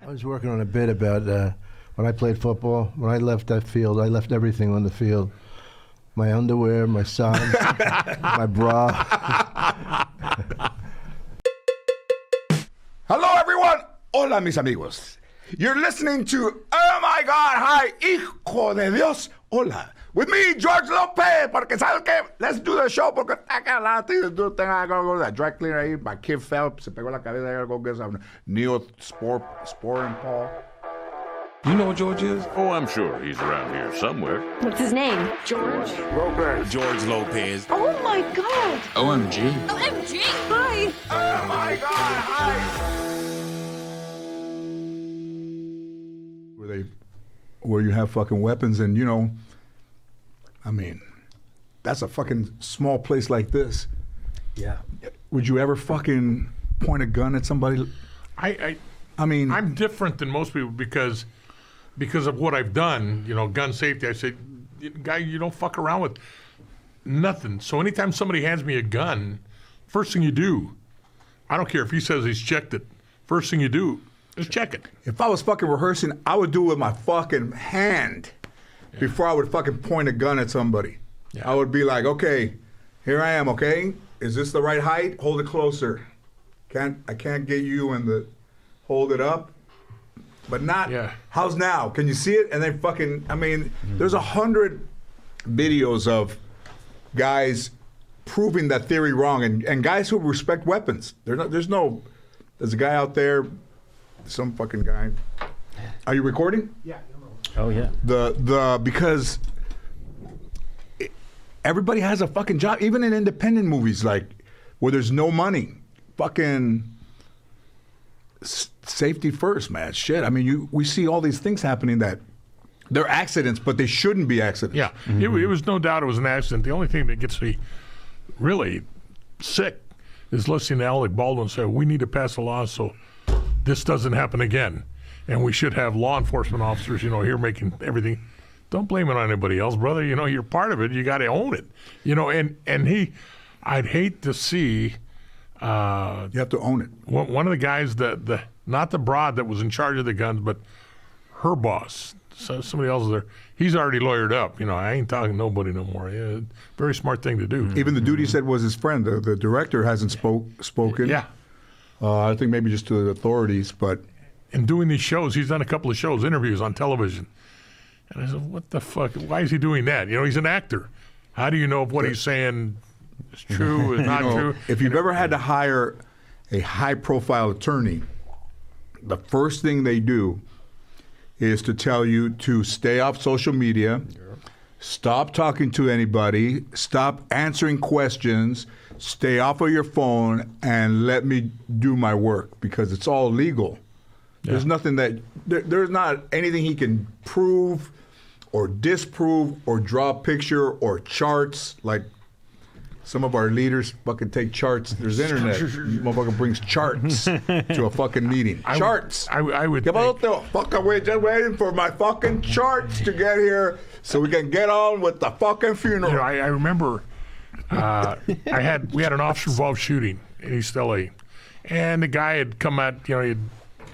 I was working on a bit about when I played football. When I left that field, I left everything on the field. My underwear, my socks, my bra. Hello, everyone. Hola, mis amigos. You're listening to Oh My God, Hi, Hijo de Dios. Hola. With me, George Lopez. Porque, ¿sabes qué? Let's do the show. Porque I got a lot of things to do. I gotta go to that dry cleaner ahí. My kid fell. Se pegó la cabeza. I gotta go get some Neosporin Paul. You know what George is? Oh, I'm sure he's around here somewhere. What's his name? George Lopez. George Lopez. Oh my God! OMG. OMG! Hi! Oh my God! Hi! Where you have fucking weapons and, you know, I mean, that's a fucking small place like this. Yeah. Would you ever fucking point a gun at somebody? I mean, I'm different than most people because of what I've done, you know, gun safety. I say, guy, you don't fuck around with nothing. So anytime somebody hands me a gun, first thing you do, I don't care if he says he's checked it, first thing you do is check it. if I was fucking rehearsing, I would do it with my fucking hand before I would fucking point a gun at somebody. Yeah. I would be like, okay, here I am, okay? Is this the right height? Hold it closer. I can't get you in the, hold it up. But not, how's now? Can you see it? And then fucking, I mean, there's 100 videos of guys proving that theory wrong and guys who respect weapons. There's a guy out there, some fucking guy. Are you recording? Yeah. Oh yeah. Because everybody has a fucking job, even in independent movies, like where there's no money. Fucking safety first, man. Shit. I mean, we see all these things happening that they're accidents, but they shouldn't be accidents. Yeah, it was no doubt it was an accident. The only thing that gets me really sick is listening to Alec Baldwin say, we need to pass a law so this doesn't happen again. And we should have law enforcement officers, you know, here making everything. Don't blame it on anybody else, brother. You know, you're part of it. You got to own it. You know, and I'd hate to see. You have to own it. One of the guys, not the broad that was in charge of the guns, but her boss, so somebody else is there. He's already lawyered up. You know, I ain't talking to nobody no more. Yeah, very smart thing to do. Even the dude he said was his friend. The director hasn't spoken. Yeah. I think maybe just to the authorities, but. And doing these shows, he's done a couple of shows, interviews on television. And I said, what the fuck? Why is he doing that? You know, he's an actor. How do you know if what he's saying is true, is not true? If you've ever had to hire a high-profile attorney, the first thing they do is to tell you to stay off social media, stop talking to anybody, stop answering questions, stay off of your phone, and let me do my work because it's all legal. Yeah. There's nothing there's not anything he can prove or disprove or draw a picture or charts like some of our leaders fucking take charts. There's internet. Motherfucker brings charts to a fucking meeting. Charts. I would Get out the fuck away. Just waiting for my fucking charts to get here so we can get on with the fucking funeral. You know, I remember we had an officer-involved shooting in East LA, and the guy had come at, you know, he'd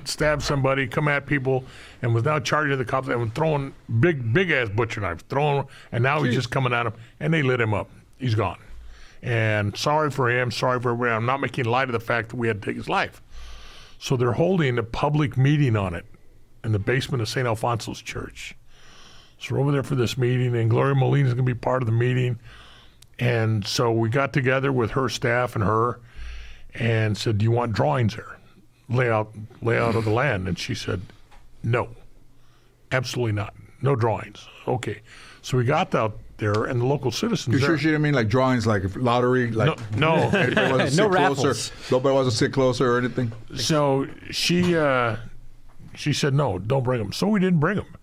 stabbed somebody, come at people, and was now charging the cops and throwing big ass butcher knives, and now he's just coming at him, and they lit him up. He's gone. And sorry for him, sorry for everybody. I'm not making light of the fact that we had to take his life. So they're holding a public meeting on it in the basement of St. Alfonso's Church. So we're over there for this meeting, and Gloria Molina's going to be part of the meeting. And so we got together with her staff and her and said, do you want drawings there? Layout of the land. And she said, no, absolutely not. No drawings. Okay. So we got out there, and the local citizens. You sure she didn't mean like drawings, like lottery? Like no. No raffles. Nobody wants to sit closer or anything? So she said, no, don't bring them. So we didn't bring them.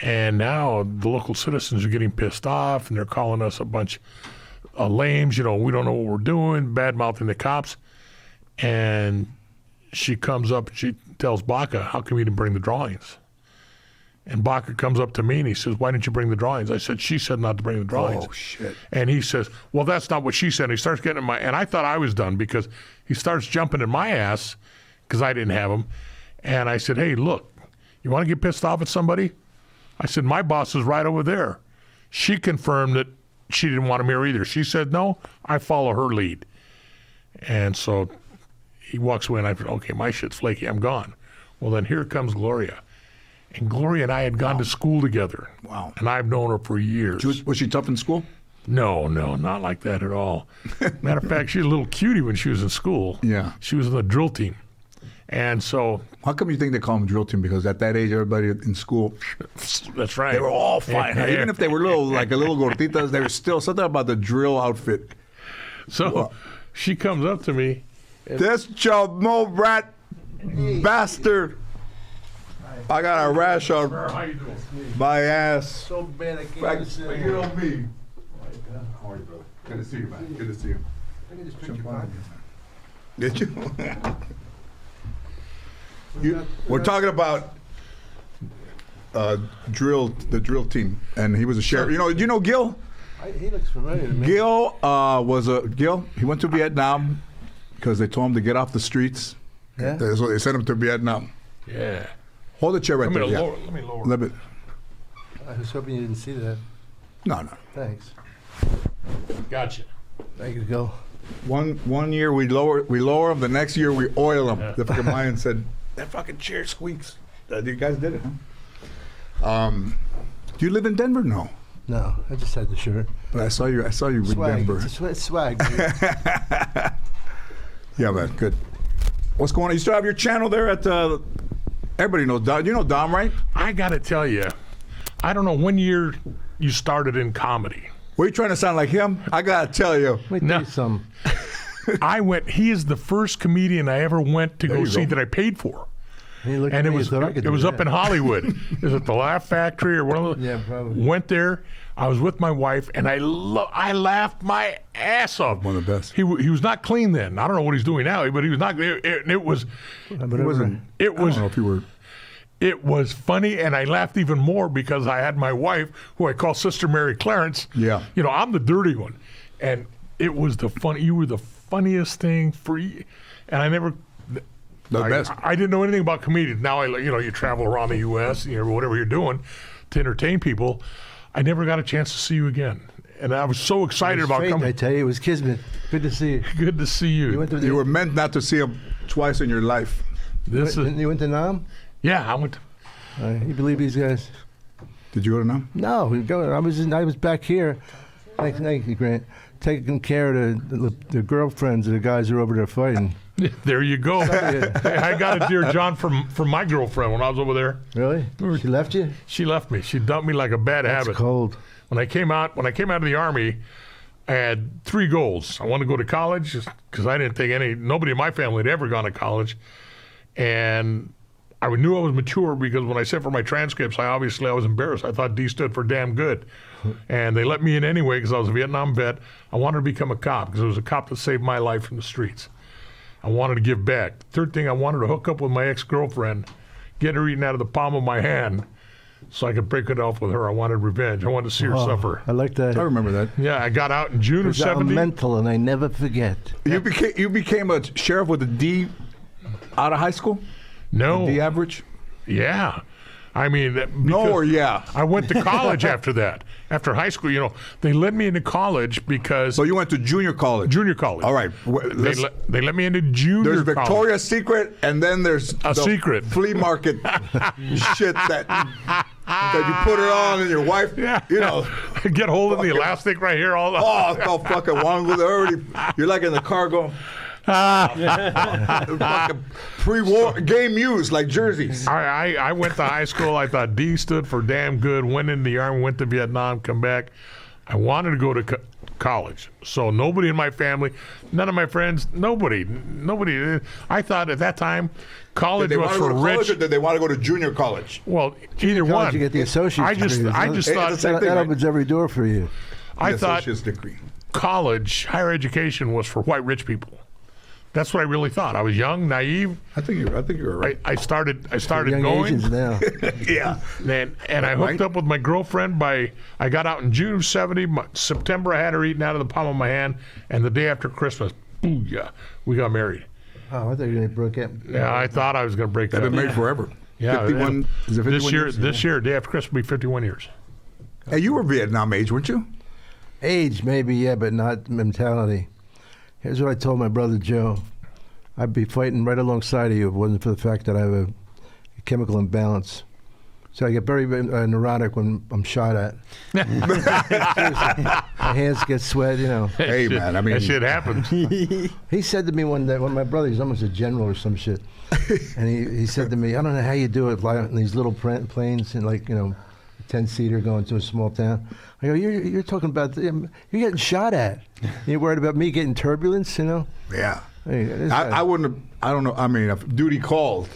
And now the local citizens are getting pissed off, and they're calling us a bunch of lames. You know, we don't know what we're doing, bad-mouthing the cops. And she comes up and she tells Baca, how come you didn't bring the drawings? And Baca comes up to me and he says, why didn't you bring the drawings? I said, she said not to bring the drawings. Oh, shit. And he says, well, that's not what she said. And he starts getting in my, and I thought I was done because he starts jumping in my ass because I didn't have them. And I said, hey, look, you want to get pissed off at somebody? I said, my boss is right over there. She confirmed that she didn't want him here either. She said, no, I follow her lead. And so he walks away, and I said, okay, my shit's flaky. I'm gone. Well, then here comes Gloria. And Gloria and I had gone to school together. Wow. And I've known her for years. Was she tough in school? No, not like that at all. Matter of fact, she was a little cutie when she was in school. Yeah. She was in the drill team. And so... How come you think they call them drill team? Because at that age, everybody in school... That's right. They were all fine. Yeah. Even if they were little gorditas, they were still something about the drill outfit. So she comes up to me. This Mo rat bastard. I got a rash on How you doing? my ass. So bad I can't Back understand. here on me. How are you, brother? Good to see you, man. Good to see you. Look at this picture, Bob. Did you? We're talking about the drill team, and he was a sheriff. Do you know Gil? He looks familiar to me. Gil he went to Vietnam because they told him to get off the streets. Yeah? So they sent him to Vietnam. Yeah. Hold the chair right there. Yeah. Let me lower. Let me- I was hoping you didn't see that. No. Thanks. Gotcha. Thank you, Gil. One year we lower them. The next year we oil them. The fucking Mayan said, "That fucking chair squeaks." You guys did it, huh? Do you live in Denver? No. No, I just had the shirt. But I saw you in Swag. Denver. It's swag. Dude. Yeah, man. Good. What's going on? You still have your channel there at everybody knows Dom. You know Dom, right? I got to tell you, I don't know when year you started in comedy. Were you trying to sound like him? I gotta tell you. Let me tell you something. He is the first comedian I ever went to go see that I paid for. And it was up in Hollywood. It was at the Laugh Factory or one of those. Yeah, probably. Went there. I was with my wife, and I laughed my ass off. One of the best. He was not clean then. I don't know what he's doing now, but he was not. It was. I don't know if you were. It was funny, and I laughed even more because I had my wife, who I call Sister Mary Clarence. Yeah. I'm the dirty one, and it was you were the funniest thing for you, and I never. The best. I didn't know anything about comedians. Now you travel around the U.S. Whatever you're doing to entertain people. I never got a chance to see you again, and I was so excited about fate, coming. I tell you, it was kismet. Good to see you. Good to see you. You were meant not to see him twice in your life. You went to Nam? Yeah, I went. You believe these guys? Did you go to Nam? No, I was back here. Thank you, Grant. Taking care of the girlfriends of the guys who are over there fighting. There you go. I got it, dear John, from my girlfriend when I was over there. Really? She left you? She left me. She dumped me like a bad habit. It's cold. When I came out of the Army, I had 3 goals. I wanted to go to college because I didn't think nobody in my family had ever gone to college, and I knew I was mature because when I sent for my transcripts, I was embarrassed. I thought D stood for damn good. And they let me in anyway because I was a Vietnam vet. I wanted to become a cop because it was a cop that saved my life from the streets. I wanted to give back. Third thing, I wanted to hook up with my ex-girlfriend, get her eaten out of the palm of my hand so I could break it off with her. I wanted revenge. I wanted to see her suffer. I like that. I remember that. Yeah, I got out in June of 70. Mental, and I never forget. You became a sheriff with a D out of high school? No. D average? Yeah. I mean, No or yeah? I went to college after that. After high school, they let me into college because... So you went to junior college? Junior college. All right. They let me into junior There's college. Victoria's Secret, and then there's A the secret. flea market shit that you put it on, and your wife, Get hold of the elastic right here. it's all fucking wonderful. You're like in the car going... fucking pre-war game used like jerseys. I went to high school. I thought D stood for damn good. Went into the Army, went to Vietnam, come back. I wanted to go to college. So nobody in my family, none of my friends, nobody. I thought at that time college was for rich. Or did they want to go to junior college? Well, either College, one. you get the associate's degree. I just thought It's the same thing, that right? opens every door for you. I The thought associate's degree. college, higher education was for white rich people. That's what I really thought. I was young, naive. I think you were right. I started Young going. Asians now. Yeah. And I hooked up with my girlfriend I got out in June of 70. September, I had her eaten out of the palm of my hand. And the day after Christmas, booyah, we got married. Oh, I thought you were going to break it. Yeah, I thought I was going to break that. They've been made forever. Yeah, 51. Is it 51 this year, years? this year, day after Christmas, will be 51 years. Hey, you were Vietnam age, weren't you? Age, maybe, yeah, but not mentality. Here's what I told my brother Joe. I'd be fighting right alongside of you if it wasn't for the fact that I have a chemical imbalance. So I get very neurotic when I'm shot at. My hands get sweat, you know. Hey, man, I mean... That shit happens. He said to me one day, my brother, he's almost a general or some shit. And he said to me, I don't know how you do it, flying in these little planes and like, you know, 10-seater going to a small town. I go, you're talking about, you're getting shot at. You're worried about me getting turbulence, you know? Yeah. Hey, I wouldn't have, I don't know, I mean, if duty called,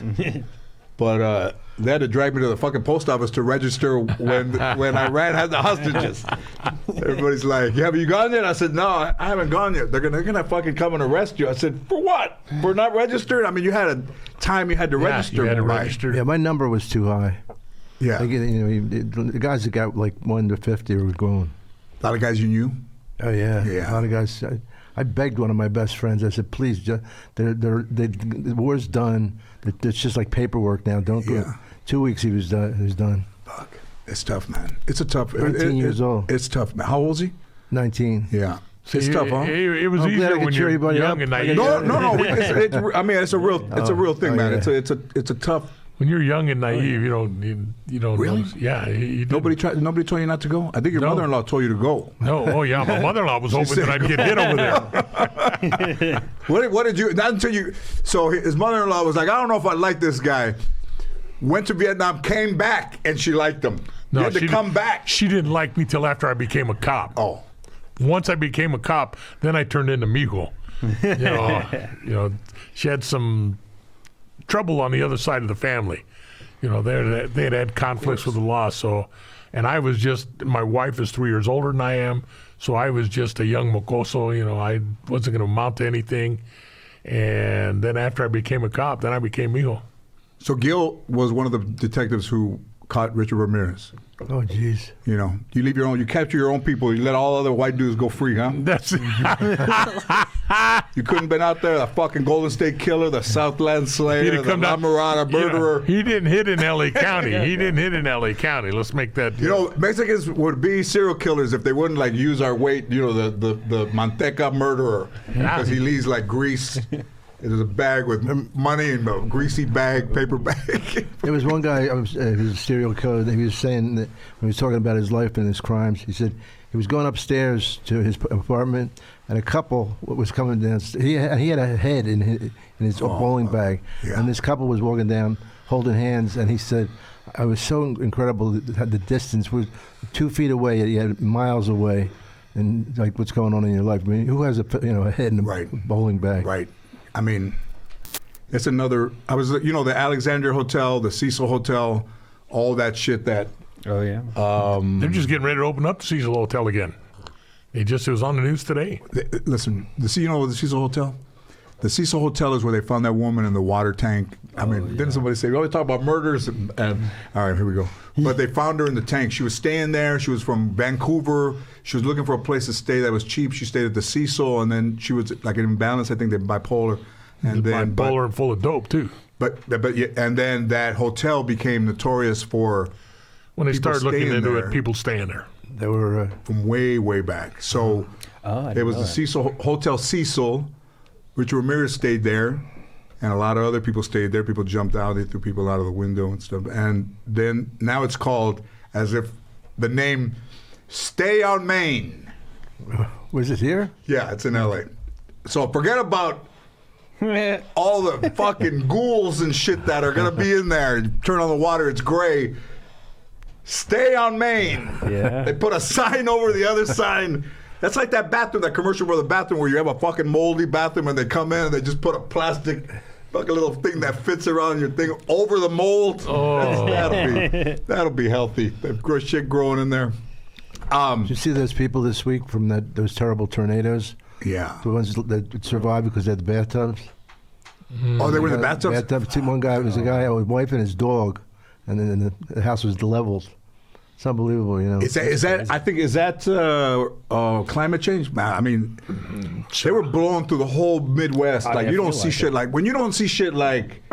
but they had to drag me to the fucking post office to register when Iran had the hostages. Everybody's like, have you gone yet? I said, no, I haven't gone yet. They're gonna fucking come and arrest you. I said, for what? For not registered? I mean, you had a time you had to register. You had to by. register. Yeah, my number was too high. Yeah. Like, you know, the guys that got like 1 to 50 were going. A lot of guys you knew? Oh yeah, Yeah. a lot of guys. I begged one of my best friends. I said, "Please, the war's done. It's just like paperwork now. Don't go." Yeah. 2 weeks, he was done. He was done. Fuck. It's tough, man. It's a tough... 19 years old. It's tough, man. How old is he? 19. Yeah. It's tough, huh? It was I'm glad I easier could when cheer you're everybody young up. and I naive. got- No. I mean, it's a real thing, man. yeah. It's a tough... When you're young and naive, you don't Really? know. Yeah. You didn't. Nobody told you not to go? I think your No. mother-in-law told you to go. No. Oh, yeah. My mother-in-law was hoping that I'd get hit over there. What did you... Not until you... So his mother-in-law was like, I don't know if I like this guy. Went to Vietnam, came back, and she liked him. No, you had to she come didn't- back. She didn't like me till after I became a cop. Oh. Once I became a cop, then I turned into mijo. You know, she had some trouble on the other side of the family. You know, they had conflicts with the law. So, and I was just, my wife is 3 years older than I am, so I was just a young mocoso. You know, I wasn't going to amount to anything. And then after I became a cop, then I became mijo. So Gil was one of the detectives who caught Richard Ramirez. Oh, jeez. You know, you capture your own people. You let all other white dudes go free, huh? That's You couldn't been out there, the fucking Golden State Killer, the Southland Slayer, the La Mirada murderer. He didn't hit in L.A. County. He didn't hit in L.A. County. Let's make that. You know, Mexicans would be serial killers if they wouldn't like use our weight. You know, the Manteca murderer, because he leaves like grease. There's a bag with money in a greasy bag, paper bag. There was one guy, he was a serial killer, he was saying that when he was talking about his life and his crimes, he said he was going upstairs to his apartment and a couple was coming down. He had a head in his bowling bag. Yeah. And this couple was walking down holding hands, and he said, I was so incredible that the distance was 2 feet away, you had miles away, and like what's going on in your life. I mean, who has a head in a bowling bag? Right. I mean, it's another. I was, the Alexandria Hotel, the Cecil Hotel, all that shit. That. Oh yeah. They're just getting ready to open up the Cecil Hotel again. It was on the news today. Listen, the Cecil Hotel. The Cecil Hotel is where they found that woman in the water tank. I mean, didn't somebody say, we always talk about murders? And all right, here we go. But they found her in the tank. She was staying there. She was from Vancouver. She was looking for a place to stay that was cheap. She stayed at the Cecil, and then she was like an imbalance. I think they're bipolar. And then bipolar and full of dope, too. And then that hotel became notorious for when they started looking staying into there. it, people staying there. They were From way, way back. So it was the Cecil Hotel Cecil. Richard Ramirez stayed there, and a lot of other people stayed there. People jumped out. They threw people out of the window and stuff. And then now it's called, as if the name, Stay on Main. Was it here? Yeah, it's in L.A. So forget about all the fucking ghouls and shit that are going to be in there. You turn on the water, it's gray. Stay on Main. Yeah. They put a sign over the other sign. That's like that bathroom, that commercial for the bathroom where you have a fucking moldy bathroom and they come in and they just put a plastic fucking little thing that fits around your thing over the mold. Oh. That'll be healthy. That shit growing in there. Did you see those people this week from those terrible tornadoes? Yeah. The ones that survived because they had the bathtubs? Oh, they were in the bathtubs? Bathtub. One guy, it was a guy, his wife and his dog, and then the house was leveled. It's unbelievable, you know. Is that climate change? Man, I mean, they were blowing through the whole Midwest. Like you don't see shit like when you don't see shit like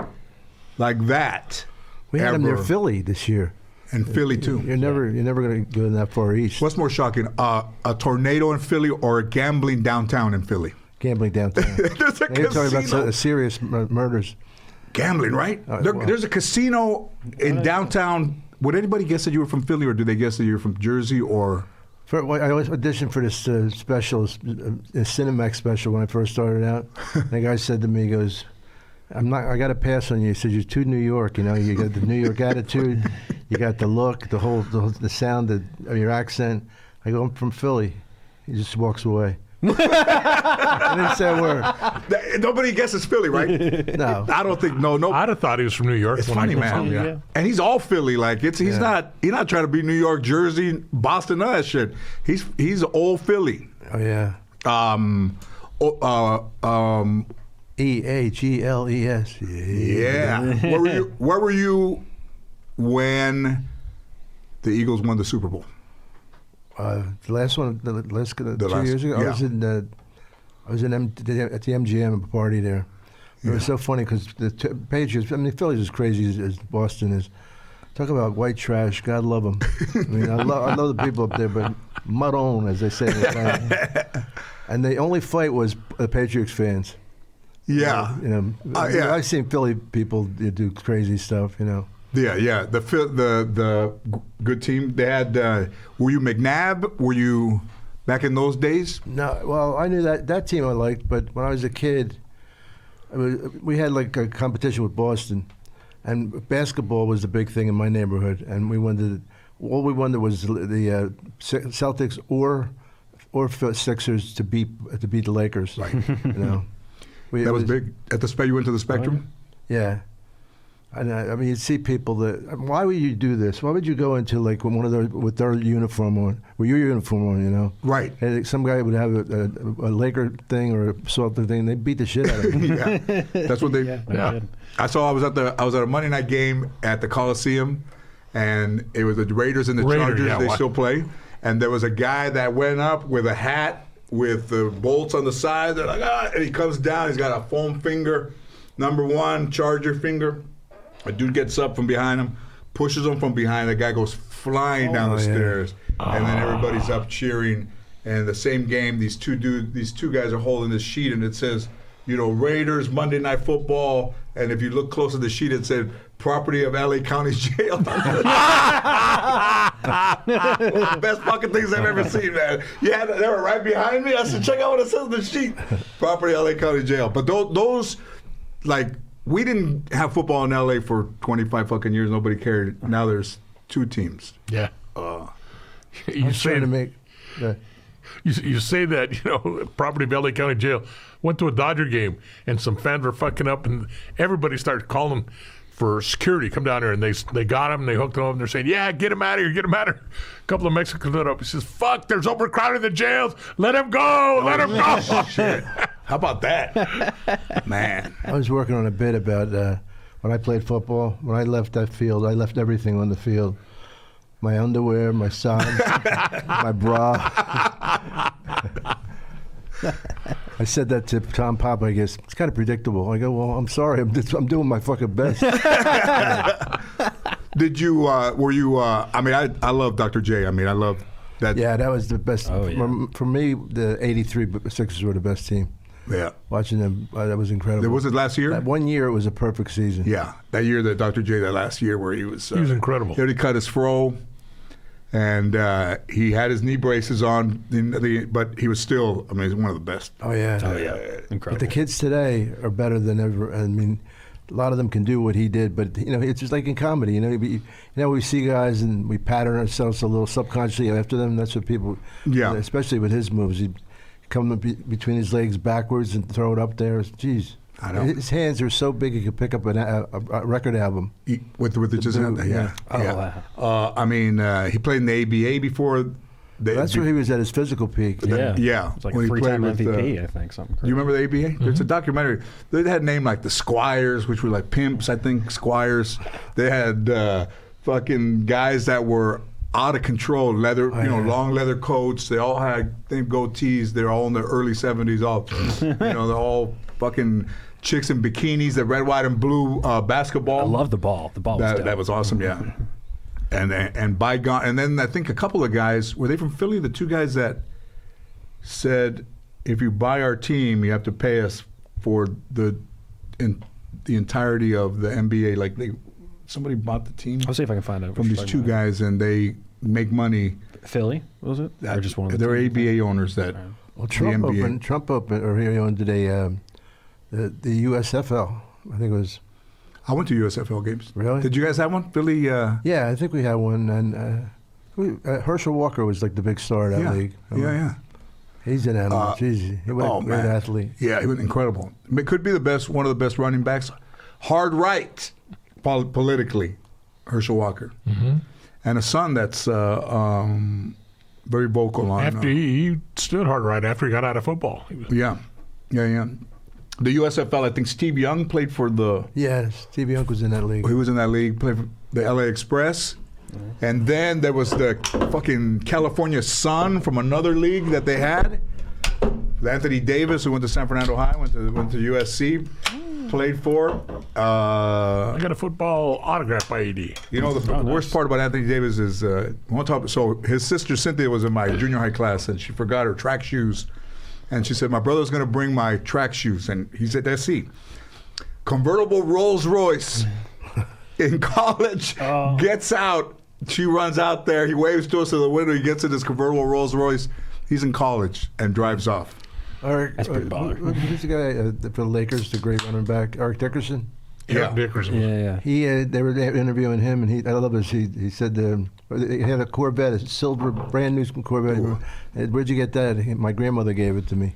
that. We had them near ever. Philly this year. And Philly too. You're never going to go that far east. What's more shocking, a tornado in Philly or gambling downtown in Philly? Gambling downtown. There's a You're talking casino. about serious murders. Gambling, right? Well. There's a casino in downtown. Would anybody guess that you were from Philly, or do they guess that you're from Jersey, or? I always auditioned for this special, Cinemax special when I first started out. And the guy said to me, he goes, I got to pass on you. He said, you're too New York, you know, you got the New York attitude, you got the look, the sound of your accent. I go, I'm from Philly. He just walks away. I didn't say a word. Nobody guesses Philly, right? No. I don't think, no. I'd have thought he was from New York. It's when funny, I man. from, Yeah. And he's all Philly. Like he's not trying to be New York, Jersey, Boston, none of that shit. He's old Philly. Oh, yeah. EAGLES. Yeah. Where were you when the Eagles won the Super Bowl? The last one, the last 2 years ago, yeah. I was at the MGM party there. It was so funny because the Patriots. I mean, Philly's as crazy as Boston is. Talk about white trash. God love them. I mean, I love the people up there, but mud on, as they say. In the town. And the only fight was the Patriots fans. Yeah. You know, yeah. I've seen Philly people do crazy stuff. You know. Yeah. The good team. They had. Were you McNabb? Were you back in those days? No. Well, I knew that team I liked, but when I was a kid, we had like a competition with Boston, and basketball was the big thing in my neighborhood, and all we wanted was the Celtics or Sixers to beat the Lakers. Right. You know. That was big. At the you went to the Spectrum? Yeah. And I mean, you'd see people that. Why would you do this? Why would you go into like one of their with their uniform on, with your uniform on? You know, Right. And some guy would have a Laker thing or a Celtic thing. They beat the shit out of him. Yeah. That's what they. Yeah. I was at a Monday night game at the Coliseum, and it was the Raiders and the Chargers. Yeah, they still play, and there was a guy that went up with a hat with the bolts on the side. They're like, and he comes down. He's got a foam finger, number 1 Charger finger. A dude gets up from behind him, pushes him from behind. The guy goes flying down the stairs, and then everybody's up cheering. And the same game, these two guys are holding this sheet, and it says, Raiders Monday Night Football. And if you look close at the sheet, it said property of LA County Jail. One of the best fucking things I've ever seen, man. Yeah, they were right behind me. I said, check out what it says on the sheet. Property of LA County Jail. But those like. We didn't have football in LA for 25 fucking years. Nobody cared. Now there's 2 teams. Yeah. You say to make. You say that, property of LA County Jail. Went to a Dodger game, and some fans were fucking up, and everybody started calling for security. Come down here, and they got him, and they hooked him up, and they're saying, yeah, get him out of here, get him out of here. A couple of Mexicans lit up. He says, fuck, there's overcrowding in the jails. Let him go, let him go. Shit. How about that? Man. I was working on a bit about when I played football. When I left that field, I left everything on the field. My underwear, my socks, my bra. I said that to Tom Papa. I guess it's kind of predictable. I go, well, I'm sorry. I'm doing my fucking best. Did you, were you, I mean, I love Dr. J. I mean, I love that. Yeah, that was the best. Oh, yeah. For me, the 83 Sixers were the best team. Yeah. Watching them, that was incredible. Was it last year? That 1 year, it was a perfect season. Yeah. That year, that Dr. J, that last year where he was incredible. He already cut his fro, and he had his knee braces on, but he was still, I mean, he's one of the best. Oh, yeah. Oh, yeah. Incredible. But the kids today are better than ever. I mean, a lot of them can do what he did, but it's just like in comedy. We see guys and we pattern ourselves a little subconsciously after them. That's what people, especially with his moves, he'd come between his legs backwards and throw it up there. Jeez, I know. His hands are so big he could pick up a record album with just hand. Yeah. Oh, yeah. wow. I mean, he played in the ABA before. That's where he was at his physical peak. Yeah. Yeah. It's like when a he played 3-time with, MVP, I think. Something crazy. You remember the ABA? Mm-hmm. There's a documentary. They had a name like the Squires, which were like pimps, I think, Squires. They had fucking guys that were out of control. Leather, long leather coats. They all had goatees. They're all in their early 70s. All, they're all fucking chicks in bikinis. The red, white, and blue basketball. I love the ball. The ball was dope. That was awesome. Yeah. And bygone. And then I think a couple of guys, were they from Philly? The two guys that said, if you buy our team, you have to pay us for the entirety of the NBA. Like somebody bought the team. I'll see if I can find out. From these two guys, and they make money. Philly, was it? Or just one of the They're teams? ABA owners that. Well, Trump opened, or he owned today the USFL. I think it was. I went to USFL games. Really? Did you guys have one? Philly? Yeah, I think we had one. And Herschel Walker was like the big star of that league. Yeah. He's an animal. Jeez, he was a great athlete. Yeah, he was incredible. It could be one of the best running backs. Hard right, politically, Herschel Walker. Mm-hmm. And a son that's very vocal on. After he stood hard right after he got out of football. Yeah. The USFL, I think Steve Young played for the. Yeah, Steve Young was in that league. He was in that league, played for the LA Express. And then there was the fucking California Sun from another league that they had. Anthony Davis, who went to San Fernando High, went to USC, played for. I got a football autograph by AD. You know, the worst part about Anthony Davis is, so his sister Cynthia was in my junior high class, and she forgot her track shoes. And she said, my brother's going to bring my track shoes. And he said, let's see. Convertible Rolls Royce in college, gets out. She runs out there. He waves to us to the window. He gets in his convertible Rolls Royce. He's in college and drives off. That's pretty baller. Mm-hmm. Who's the guy for the Lakers, the great running back, Eric Dickerson? Yeah, Dickerson. Yeah. They were interviewing him, and I love this. He said he had a Corvette, a silver, brand new Corvette. Where'd you get that? My grandmother gave it to me.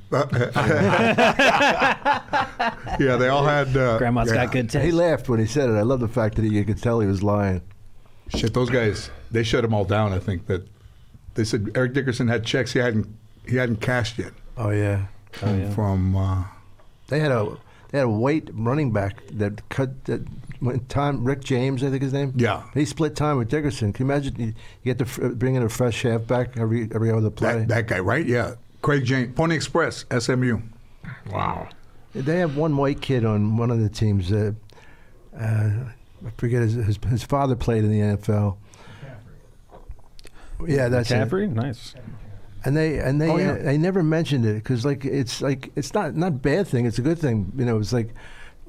Yeah, they all had. Grandma's got good taste. He laughed when he said it. I love the fact that you could tell he was lying. Shit, those guys, they shut them all down. I think that they said Eric Dickerson had checks he hadn't cashed yet. Oh yeah. From. They had a white running back that cut that time. Rick James, I think his name. Yeah. He split time with Dickerson. Can you imagine? You get to bring in a fresh halfback every other play. That guy, right? Yeah. Craig James, Pony Express, SMU. Wow. They have one white kid on one of the teams. I forget his father played in the NFL. Yeah, that's McCaffrey? it. Nice. And they never mentioned it because it's not a bad thing. It's a good thing. It's like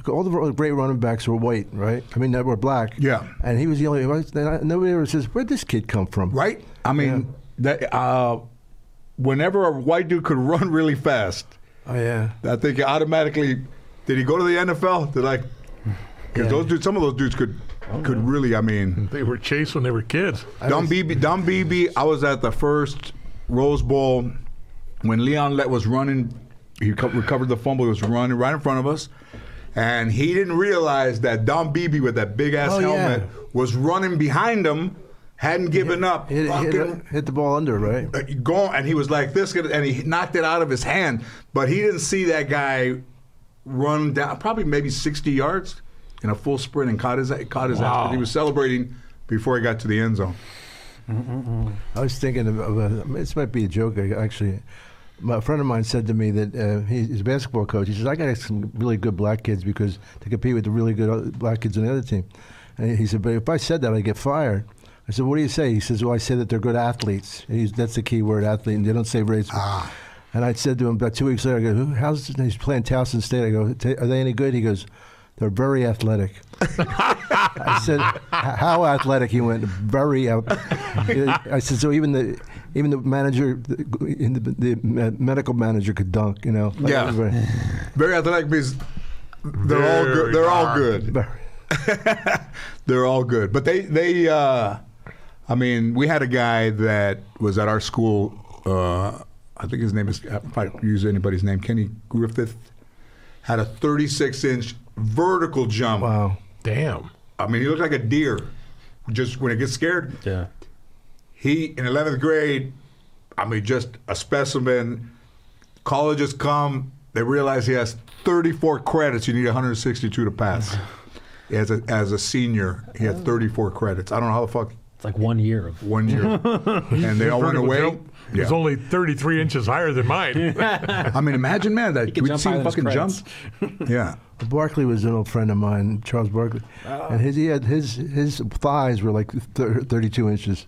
all the great running backs were white, right? I mean, they were black. Yeah. And he was the only. Nobody ever says, "Where'd this kid come from?" Right. I mean, whenever a white dude could run really fast. Oh yeah. I think automatically, did he go to the NFL? Because some of those dudes could really. I mean, They were chased when they were kids. Dom Beebe. I was at the first Rose Bowl when Leon Lett was running. He recovered the fumble. He was running right in front of us, and he didn't realize that Dom Beebe with that big ass helmet was running behind him. Hadn't given up. Hit the ball under, right? And he was like this, and he knocked it out of his hand. But he didn't see that guy run down, probably maybe 60 yards in a full sprint, and caught his ass. But he was celebrating before he got to the end zone. I was thinking of this might be a joke, actually. A friend of mine said to me that he's a basketball coach. He says, I got some really good black kids because to compete with the really good black kids on the other team. And he said, but if I said that, I'd get fired. I said, what do you say? He says, well, I say that they're good athletes. That's the key word, athlete, and they don't say race. And I said to him about 2 weeks later, I go, he's playing Towson State. I go, are they any good? He goes, they're very athletic. I said, how athletic? He went, very. I said, so even the manager, the medical manager could dunk, Yeah. Very athletic means they're all good. They're all good. They're all good. But they I mean, we had a guy that was at our school, I think his name is, if I use anybody's name, Kenny Griffith, had a 36-inch vertical jump. Wow. Damn. I mean, he looked like a deer just when it gets scared. Yeah. He, in 11th grade, I mean, just a specimen. Colleges come, they realize he has 34 credits. You need 162 to pass. As a senior, he had 34 credits. I don't know how the fuck It's like 1 year of 1 year, and they all went Vertical away. jump is only 33 inches higher than mine. I mean, imagine, man, that can we'd jump see higher him than his fucking jump. credits. Yeah. Barkley was an old friend of mine, Charles Barkley, and his thighs were like 32 inches.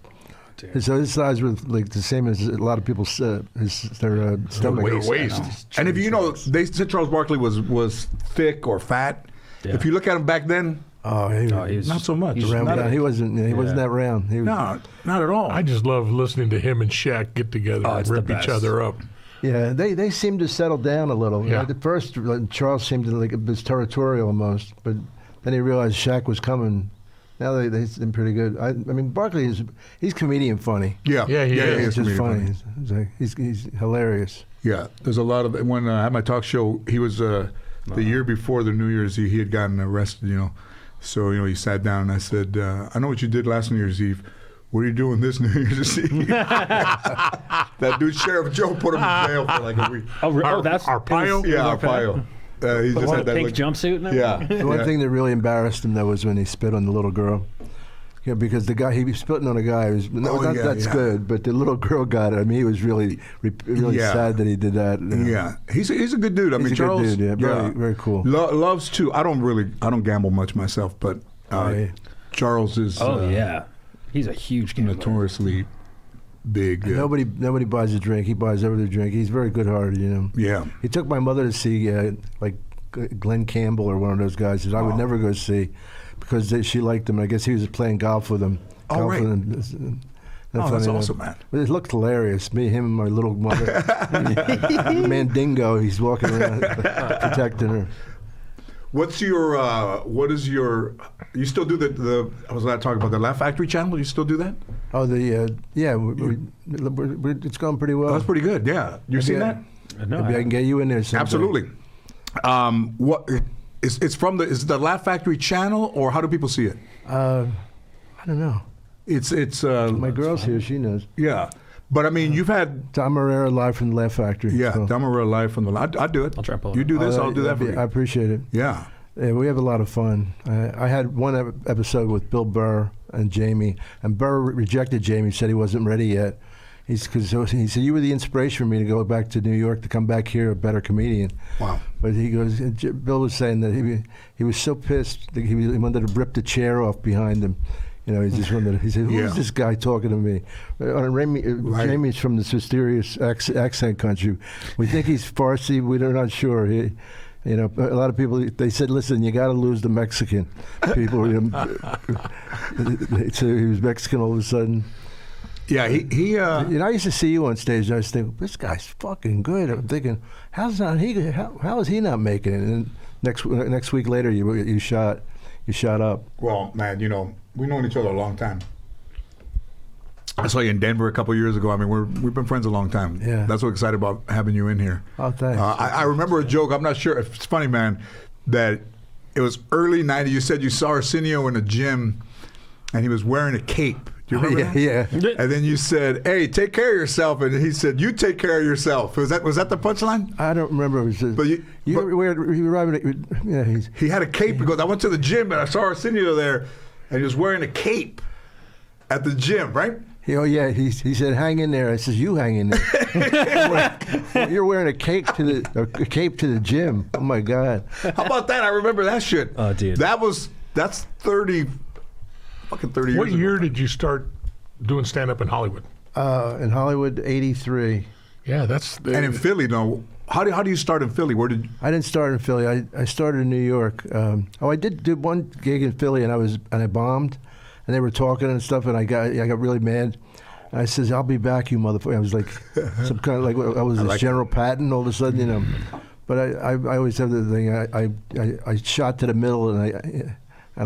So his thighs were like the same as a lot of people's their stomach. Waist. And if you know, they said Charles Barkley was thick or fat. Yeah. If you look at him back then, he was not so much. Round Not down. He wasn't that round. He was, no, not at all. I just love listening to him and Shaq get together and it's the rip each best. other up. Yeah, they seemed to settle down a little. Yeah. At first, Charles seemed to like it was territorial almost, but then he realized Shaq was coming. Now they seem pretty good. I mean, Barkley he's comedian funny. yeah, Yeah, he is. He's just comedian funny. He's hilarious. Yeah, there's a lot of when I had my talk show. He was the year before the New Year's Eve. He had gotten arrested, So he sat down and I said, "I know what you did last New Year's Eve. What are you doing this New Year's Eve?" That dude, Sheriff Joe, put him in jail for like a week. That's Arpaio? Yeah, Arpaio. He just What, had a that pink look. jumpsuit and everything? Yeah. The one thing that really embarrassed him though was when he spit on the little girl. Yeah, because the guy he was spitting on a guy who's that's good, but the little girl got it. I mean, he was really Yeah. sad that he did that. Yeah, he's a good dude. I mean, a good Charles, dude, yeah, very cool. Loves too. I don't gamble much myself, but yeah. Charles is He's a huge gambler. notoriously big. Nobody buys a drink. He buys every drink. He's very good-hearted, Yeah. He took my mother to see like Glenn Campbell or one of those guys that I would never go see because she liked him. I guess he was playing golf with him. Oh, Golf right. with him. That's funny, awesome, man. But it looked hilarious. Me, him, and my little mother. Mandingo. He's walking around protecting her. What is your, you still do the I was not talking about the Laugh Factory channel, you still do that? Oh, it's going pretty well. That's pretty good, yeah. You seen that? No, Maybe I can get you in there someday. Absolutely. It's from is it the Laugh Factory channel, or how do people see it? I don't know. It's My girl's here. She knows. yeah. But I mean, you've had Dom Irrera live from the Laugh Factory. Dom Irrera live from the I'll do it. I'll try and pull it You up. do this, I'll do that for you. I appreciate it. Yeah. Yeah, we have a lot of fun. I had one episode with Bill Burr and Jamie, and Burr rejected Jamie, said he wasn't ready yet. He said, "You were the inspiration for me to go back to New York, to come back here a better comedian." Wow. But he goes, Bill was saying that he was so pissed that he wanted to rip the chair off behind him. He just wanted. He said, "Who's this guy talking to me?" Jamie's from this mysterious accent country. We think he's Farsi. We're not sure. A lot of people, they said, "Listen, you got to lose the Mexican." People, so he was Mexican all of a sudden. Yeah, he I used to see you on stage, and I was thinking, this guy's fucking good. I'm thinking, how is he not making it? And then next week later, you shot up. Well, man, we've known each other a long time. I saw you in Denver a couple of years ago. I mean, we've been friends a long time. Yeah. That's what excited about having you in here. Oh, thanks. I remember a joke. I'm not sure. It's funny, man, that it was early 90s. You said you saw Arsenio in a gym, and he was wearing a cape. Do you remember that? Yeah. And then you said, "Hey, take care of yourself," and he said, "You take care of yourself." Was that the punchline? I don't remember. It was just, But he He had a cape. He goes, "I went to the gym and I saw Arsenio there, and he was wearing a cape at the gym, right?" he said, "Hang in there." I says, "You hang in there." You're wearing a cape to the gym. Oh my God! How about that? I remember that shit. Oh, dude. That's 30 years What ago. year did you start doing stand-up in Hollywood? In Hollywood, '83. Yeah, that's... And in Philly, no. How do you start in Philly? Where did? I didn't start in Philly. I started in New York. I did do one gig in Philly, and I bombed, and they were talking and stuff, and I got really mad. And I says, "I'll be back, you motherfucker." I was like some kind of like I was this General Patton all of a sudden, But I always have the thing. I shot to the middle, and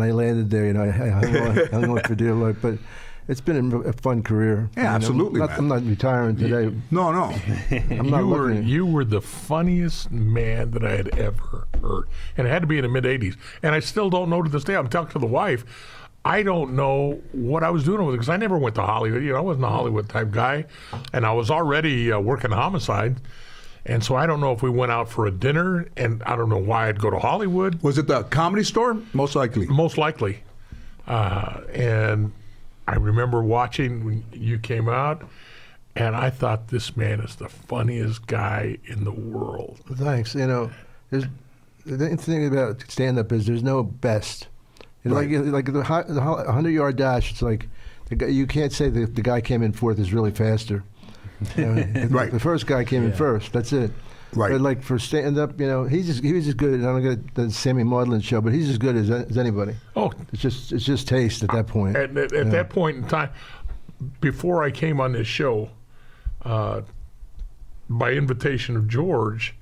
I landed there. I hung on for dear life. But it's been a fun career. Yeah, absolutely, I'm not retiring today. No. I'm not looking. You were the funniest man that I had ever heard. And it had to be in the mid-'80s. And I still don't know to this day. I'm talking to the wife. I don't know what I was doing with it because I never went to Hollywood. I wasn't a Hollywood type guy. And I was already working homicide. And so I don't know if we went out for a dinner, and I don't know why I'd go to Hollywood. Was it the Comedy Store? Most likely. Most likely. And I remember watching when you came out, and I thought this man is the funniest guy in the world. Thanks. You know, there's the thing about stand-up is there's no best. You know, like the 100-yard dash. It's like the guy, you can't say the guy came in fourth is really faster. You know, Right. The first guy came in first. That's it. Right. But like for stand-up, you know, he was as good. I don't get the Sammy Maudlin show, but he's as good as anybody. Oh, It's just taste at that point. at that point in time, before I came on this show, by invitation of George,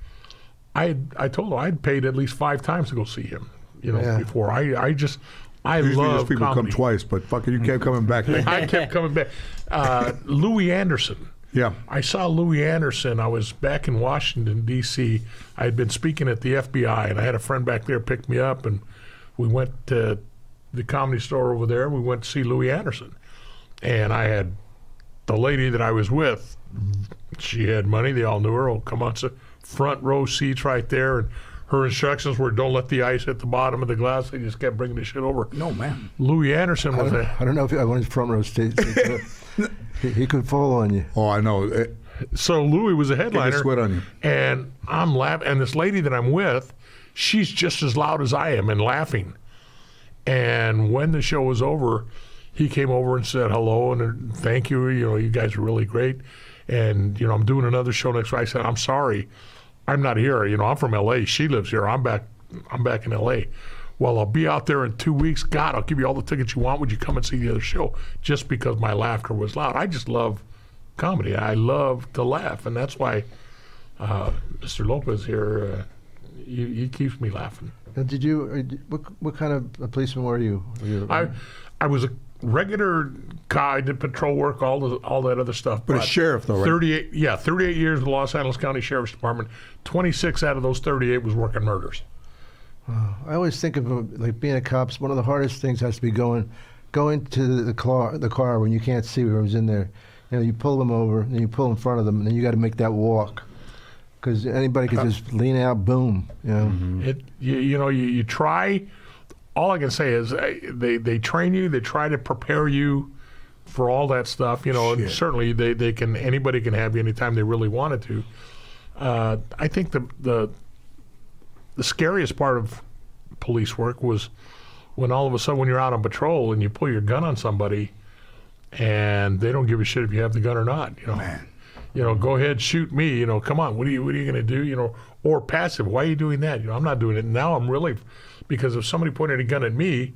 I told him I'd paid at least 5 times to go see him. You know, Yeah. before I Usually love those people comedy. come twice, but fucking you kept coming back. I kept coming back. Louis Anderson. Yeah. I saw Louis Anderson. I was back in Washington, D.C. I had been speaking at the FBI, and I had a friend back there pick me up, and we went to the Comedy Store over there. We went to see Louis Anderson. And I had the lady that I was with, she had money. They all knew her. Oh, come on, so front row seats right there. And her instructions were don't let the ice hit the bottom of the glass. They just kept bringing the shit over. No, man. Louis Anderson was a... I don't know if I want his front row stage. He could fall on you. Oh, I know. So Louis was a headliner. sweat on you. And I'm laughing. And this lady that I'm with, she's just as loud as I am and laughing. And when the show was over, he came over and said hello and thank you. You know, you guys are really great. And, you know, I'm doing another show next week. I said, I'm sorry, I'm not here. You know, I'm from L.A. She lives here. I'm back in L.A. Well, I'll be out there in 2 weeks. God, I'll give you all the tickets you want. Would you come and see the other show? Just because my laughter was loud. I just love comedy. I love to laugh. And that's why Mr. Lopez here, he keeps me laughing. Now, what kind of a policeman were you? I was a regular guy, did patrol work, all that other stuff. But a sheriff, though, right? 38 years with the Los Angeles County Sheriff's Department. 26 out of those 38 was working murders. I always think of like being a cop. One of the hardest things has to be going to the car when you can't see who's in there. You know, you pull them over, and you pull in front of them, and then you got to make that walk. Because anybody could just lean out, boom. You know. You try. All I can say is they train you. They try to prepare you for all that stuff. You know, and certainly anybody can have you anytime they really wanted to. I think the scariest part of police work was when all of a sudden when you're out on patrol and you pull your gun on somebody and they don't give a shit if you have the gun or not. You know. Man. You know, go ahead, shoot me. You know, come on. What are you going to do? You know, or passive. Why are you doing that? You know, I'm not doing it. Now I'm really, because if somebody pointed a gun at me,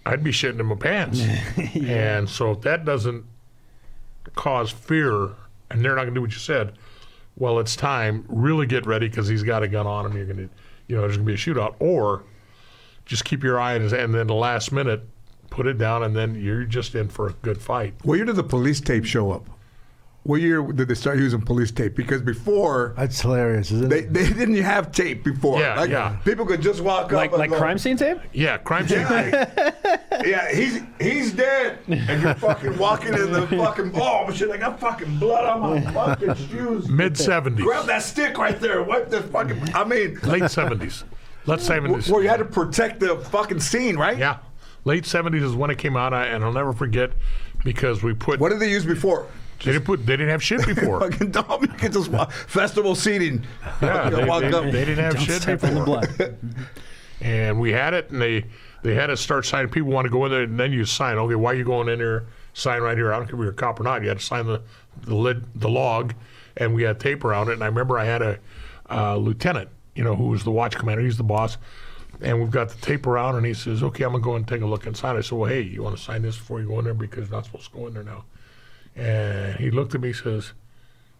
I'd be shitting in my pants. And so if that doesn't cause fear, and they're not going to do what you said, well, it's time. Really get ready because he's got a gun on him. You're going to, you know, there's going to be a shootout. Or just keep your eye on his, and then the last minute, put it down, and then you're just in for a good fight. What year did the police tape show up? What year did they start using police tape? Because before That's hilarious, isn't they it? didn't have tape before. Yeah, yeah. People could just walk up Like and go, crime scene tape? Yeah, crime scene. Yeah, he's dead, and you're fucking walking in the fucking shit. I got fucking blood on my fucking shoes. Mid-70s. Grab that stick right there. Wipe the fucking. I mean, Late 70s. Late 70s. where you had to protect the fucking scene, right? Yeah. Late 70s is when it came out, and I'll never forget because we put. What did they use before? They didn't have shit before. Fucking Dom, you could just walk, festival seating. Yeah, You know, walk up. they didn't have shit Step in the before. blood. And we had it, and they had us start signing. People want to go in there, and then you sign. Okay, why are you going in there? Sign right here. I don't care if you're a cop or not. You had to sign the log, and we had tape around it. And I remember I had a lieutenant, you know, who was the watch commander. He's the boss. And we've got the tape around, and he says, okay, I'm going to go and take a look inside. I said, well, hey, you want to sign this before you go in there because you're not supposed to go in there now. And he looked at me and says,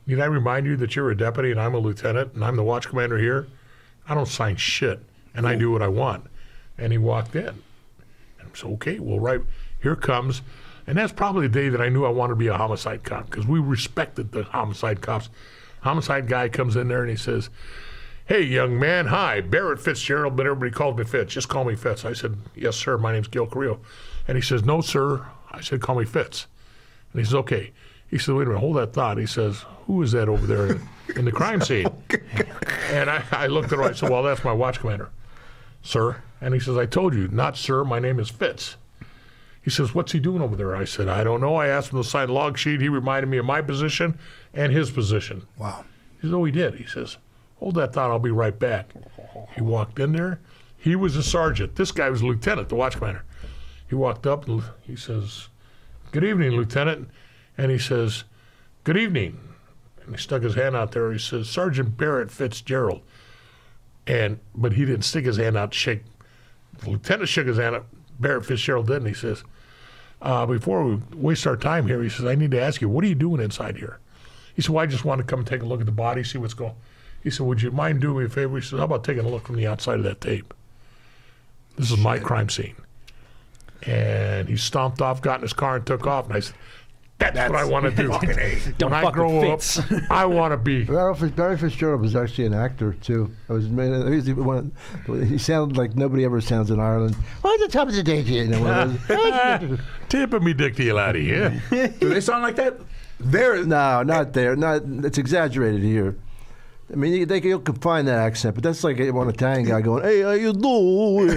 need I remind you that you're a deputy and I'm a lieutenant and I'm the watch commander here? I don't sign shit, and I do what I want. And he walked in. And I said, okay, well, right, here comes. And that's probably the day that I knew I wanted to be a homicide cop because we respected the homicide cops. Homicide guy comes in there and he says, hey, young man, hi, Barrett Fitzgerald, but everybody calls me Fitz. Just call me Fitz. I said, yes, sir, my name's Gil Carrillo. And he says, no, sir. I said, call me Fitz. And he says, okay. He said, wait a minute, hold that thought. He says, who is that over there in the crime scene? And I looked at him, I said, well, that's my watch commander, sir. And he says, I told you, not sir, my name is Fitz. He says, what's he doing over there? I said, I don't know. I asked him to sign a log sheet. He reminded me of my position and his position. Wow. He said, oh, he did. He says, hold that thought. I'll be right back. He walked in there. He was a sergeant. This guy was a lieutenant, the watch commander. He walked up and he says, good evening, Lieutenant. And he says, good evening. And he stuck his hand out there. He says, Sergeant Barrett Fitzgerald. But he didn't stick his hand out to shake. The lieutenant shook his hand out. Barrett Fitzgerald didn't. He says, before we waste our time here, he says, I need to ask you, what are you doing inside here? He said, well, I just want to come and take a look at the body, see what's going on. He said, would you mind doing me a favor? He said, how about taking a look from the outside of that tape? This is my crime scene. And he stomped off, got in his car, and took off. And I said, that's what I want to do. Don't when I fuck grow with up, Fitz. I want to be. Barry Fitzgerald was actually an actor too. He sounded like nobody ever sounds in Ireland. What's the top of the day, you know? Tip of me dick to you, laddie. Yeah. Do they sound like that? There. No, not there. Not. It's exaggerated here. I mean, you can find that accent, but that's like one Italian guy going, "Hey, how you doing?"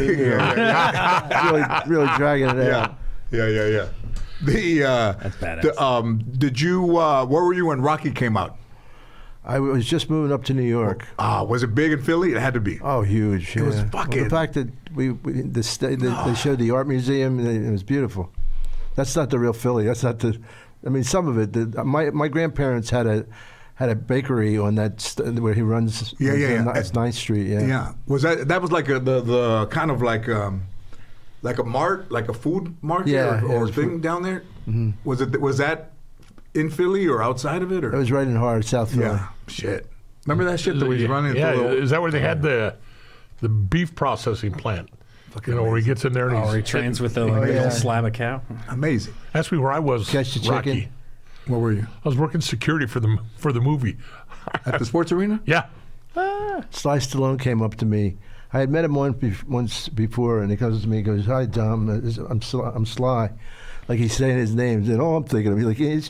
really dragging it out. Yeah. That's badass. Did you? Where were you when Rocky came out? I was just moving up to New York. Was it big in Philly? It had to be. Oh, huge! It was yeah. fucking- Well, the fact that they showed the art museum, and it was beautiful. That's not the real Philly. That's not the. I mean, some of it. My grandparents had a bakery on that where he runs. Yeah. It's 9th Street. Yeah. Yeah. Was that was like the kind of like a mart, like a food market or thing down there? Mm-hmm. Was that in Philly or outside of it? Or? It was right in hard South Philly. Yeah. Shit. Remember that shit that was running? Yeah. through Is that where they had the beef processing plant? You know, where he gets in there and Or he trains with a little slab of cow. Amazing. That's where I was. Catch the Rocky. chicken. Where were you? I was working security for the movie. At the sports arena? Yeah. Sly Stallone came up to me. I had met him once before, and he comes to me and goes, "Hi, Dom. I'm Sly." Like he's saying his name. And all I'm thinking of, he's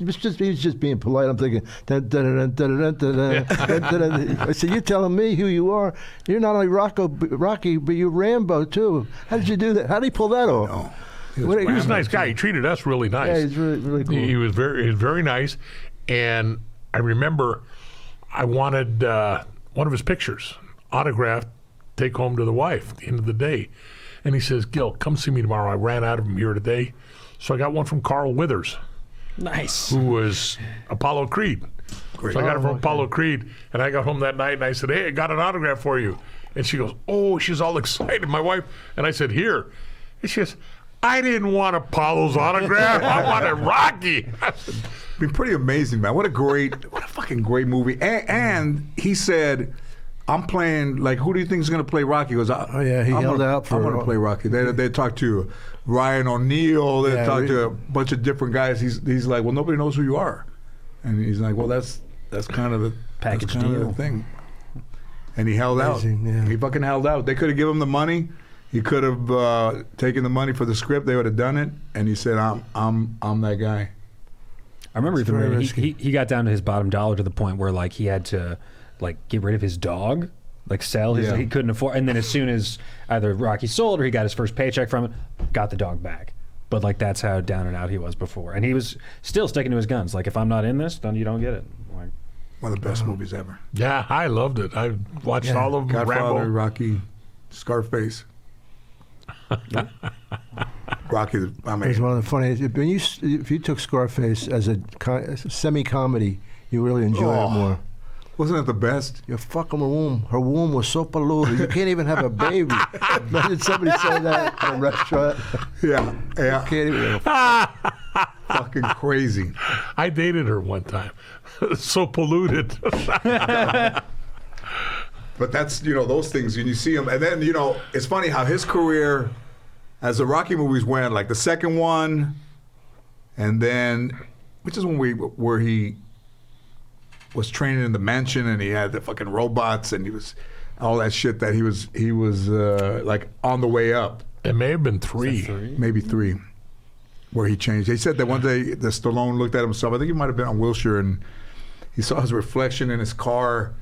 just being polite. I'm thinking, dun, dun, dun, dun, dun, dun, dun, dun, dun, dun. I said, "You're telling me who you are? You're not only Rocky, but you're Rambo too. How did you do that? How did he pull that off?" No. He was a nice guy. He treated us really nice. Yeah, he's really cool. He was very nice. And I remember I wanted one of his pictures autographed, take home to the wife at the end of the day. And he says, "Gil, come see me tomorrow." I ran out of him here today. So I got one from Carl Withers, Nice. who was Apollo Creed. Great. So I got it from Apollo Creed. And I got home that night and I said, "Hey, I got an autograph for you." And she goes, "Oh," she's all excited, my wife. And I said, "Here." And she goes, "I didn't want Apollo's autograph. I wanted Rocky." I said, Been pretty amazing, man. What a fucking great movie. And he said, "I'm playing, like, who do you think is going to play Rocky?" He goes, Oh, yeah, he held out for I'm going to play Rocky. They talked to Ryan O'Neal. They talked to a bunch of different guys. He's like, "Well, nobody knows who you are." And he's like, "Well, that's kind of the Package that's kind deal. of the thing." And he held Amazing, out. yeah. He fucking held out. They could have given him the money. He could have taken the money for the script. They would have done it. And he said, I'm that guy." I remember It's very even risky. he got down to his bottom dollar to the point where like he had to like get rid of his dog, like sell his. Yeah. He couldn't afford. And then as soon as either Rocky sold or he got his first paycheck from it, got the dog back. But like that's how down and out he was before, and he was still sticking to his guns. Like if I'm not in this, then you don't get it. Like, One of the best movies ever. yeah, I loved it. I watched all of them. Godfather, Rambo. Rocky, Scarface. Rocky, I It's mean, one of the funniest. If you took Scarface as a semi-comedy, you really enjoy it more. wasn't it the best? Your fucking womb. Her womb was so polluted. You can't even have a baby. Imagine somebody say that in a restaurant. Yeah, yeah. Can't even. Fucking crazy. I dated her one time. So polluted. But that's, those things, and you see him. And then, it's funny how his career, as the Rocky movies went, like the second one, and then, which is where he was training in the mansion and he had the fucking robots and he was, all that shit that he was like on the way up. It may have been three. Maybe three, where he changed. They said that one day the Stallone looked at himself, I think he might have been on Wilshire, and he saw his reflection in his car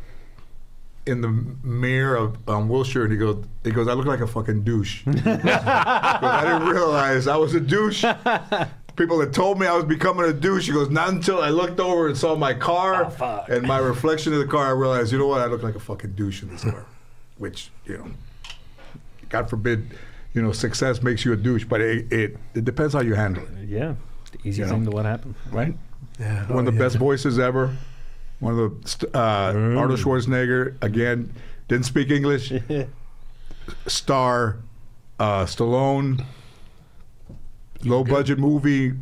in the mirror on Wilshire, and he goes, I look like a fucking douche. He goes, I didn't realize I was a douche. People had told me I was becoming a douche. He goes, not until I looked over and saw my car and my reflection in the car, I realized, you know what, I look like a fucking douche in this car. Which, God forbid, success makes you a douche, but it depends how you handle it. Yeah. The easiest thing to let happen. Right? Yeah. One of the best voices ever. One of the Arnold Schwarzenegger, again, didn't speak English. Star, Stallone, low budget movie,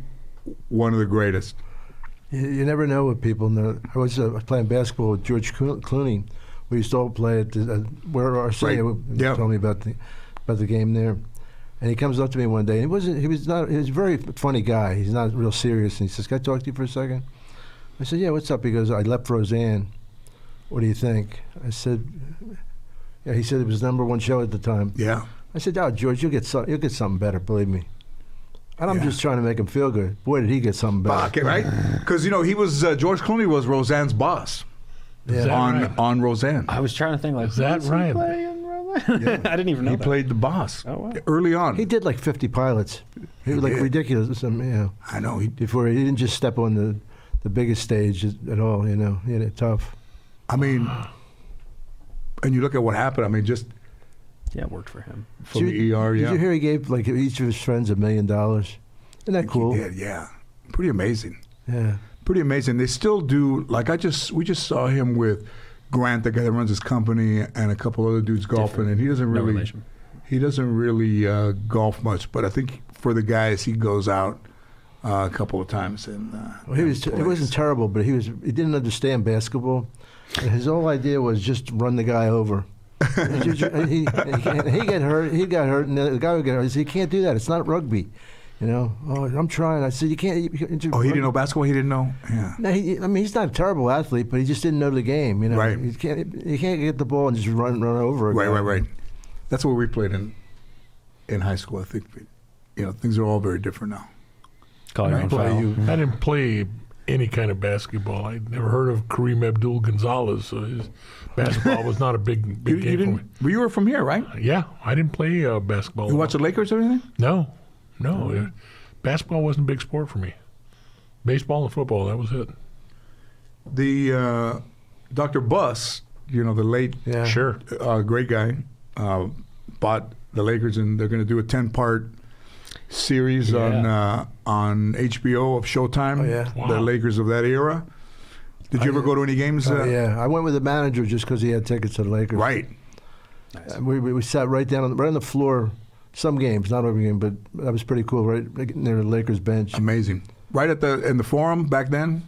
one of the greatest. You never know what people know. I was playing basketball with George Clooney. We used to all play at where Arsenio told me about the game there. And he comes up to me one day, and he was a very funny guy. He's not real serious. And he says, "Can I talk to you for a second?" I said, "Yeah, what's up?" He goes, "I left Roseanne. What do you think?" I said, "Yeah." He said it was the #1 show at the time. Yeah. I said, "Oh, George, you'll get something better, believe me." And I'm just trying to make him feel good. Boy, did he get something better. Okay, right? Because, he was, George Clooney was Roseanne's boss on Roseanne. I was trying to think, Is that right? I didn't even know He that. played the boss early on. He did like 50 pilots. He was like did. ridiculous. I know. Before he didn't just step on the biggest stage at all. He had it tough. I mean, and you look at what happened. Yeah, it worked for him. From the ER, Did you hear he gave like each of his friends $1 million? Isn't that cool? He did, yeah. Pretty amazing. Yeah. Pretty amazing. They still do. Like we just saw him with Grant, the guy that runs his company, and a couple other dudes golfing, and he doesn't No really. relation. He doesn't really golf much, but I think for the guys, he goes out a couple of times and. Well, he wasn't terrible, but he didn't understand basketball, and his whole idea was just run the guy over. he got hurt. He got hurt, and the guy would get hurt. He said, "You can't do that. It's not rugby." Oh, I'm trying. I said, "You can't." He didn't know basketball. He didn't know. Yeah. No, he's not a terrible athlete, but he just didn't know the game. Right. You can't get the ball and just run over. Right. That's what we played in high school. I think, things are all very different now. Call your own foul. I didn't play any kind of basketball. I'd never heard of Kareem Abdul-Gonzalez, so his basketball was not a big game for me. But you were from here, right? Yeah, I didn't play basketball. You watch the Lakers or anything? No. Basketball wasn't a big sport for me. Baseball and football, that was it. The Dr. Buss, the late, Sure. great guy, bought the Lakers, and they're going to do a 10-part series on HBO of Showtime. Oh, yeah. Wow. The Lakers of that era. Did you ever go to any games? Yeah, I went with the manager just because he had tickets to the Lakers. Right. We sat right on the floor. Some games, not every game, but that was pretty cool. Right near the Lakers bench. Amazing. Right in the Forum back then.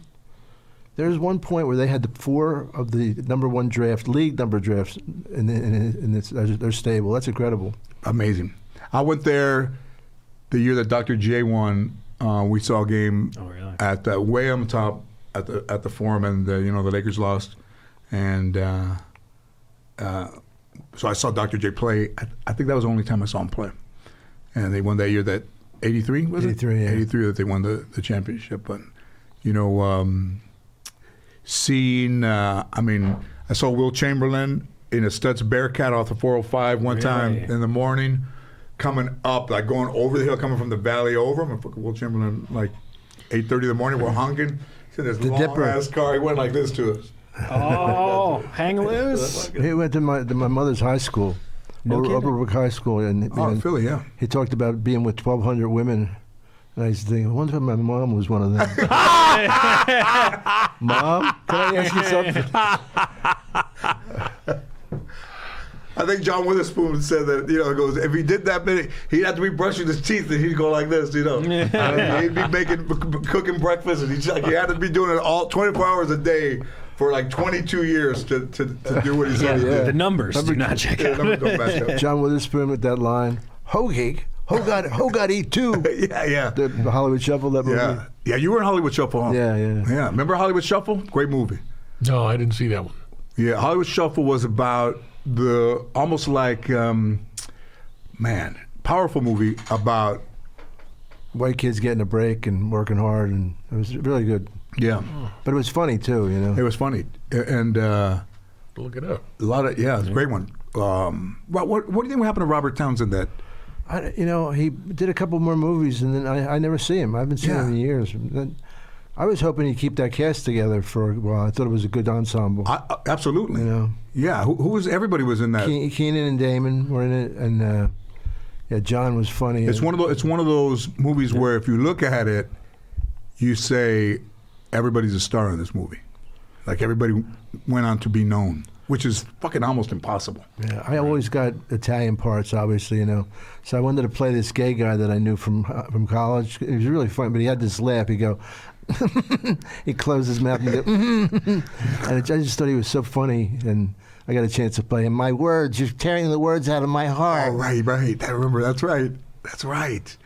There's one point where they had 4 of the #1 draft, league number drafts in their stable. That's incredible. Amazing. I went there the year that Dr. J won. We saw a game at way on top at the Forum, and the Lakers lost, and so I saw Dr. J play. I think that was the only time I saw him play, and they won that year. That 83 was 83, it? yeah. 83 that they won the championship. But seeing, I saw Will Chamberlain in a Stutz Bearcat off the 405 one time in the morning, coming up, like going over the hill, coming from the valley over. I'm fucking Will Chamberlain, like 8:30 in the morning, we're honking. See this long-ass car, he went like this to us. Oh, hang loose. He went to my mother's high school, Overbrook High School, and Philly, yeah. he talked about being with 1,200 women. And I used to think, I wonder if my mom was one of them. Mom, can I ask you something? I think John Witherspoon said that, goes, if he did that many, he'd have to be brushing his teeth and he'd go like this, He'd be cooking breakfast, and he had to be doing it all 24 hours a day for like 22 years to do what he said. Yeah. The numbers do not check out. Numbers don't match up. John Witherspoon with that line, Ho got eat too. Yeah. The Hollywood Shuffle, that movie. Yeah, you were in Hollywood Shuffle, huh? Yeah. Yeah, remember Hollywood Shuffle? Great movie. No, I didn't see that one. Yeah, Hollywood Shuffle was about almost like, powerful movie about White kids getting a break and working hard, and it was really good. Yeah. But it was funny too, It was funny. And to look it up. A lot of it's a great one. What do you think happened to Robert Townsend? That He did a couple more movies, and then I never see him. I haven't seen him in years. Then I was hoping he'd keep that cast together for a while. I thought it was a good ensemble. Absolutely. You know. Yeah. Who was? Everybody was in that. Keenan and Damon were in it, and John was funny. It's one of those movies where if you look at it, you say everybody's a star in this movie. Like everybody went on to be known, which is fucking almost impossible. Yeah, I always got Italian parts, obviously, you know. So I wanted to play this gay guy that I knew from college. It was really funny, but he had this laugh. He'd go, he'd close his mouth and he'd go, and I just thought he was so funny, and I got a chance to play him. My words, you're tearing the words out of my heart. Oh, right. I remember. That's right.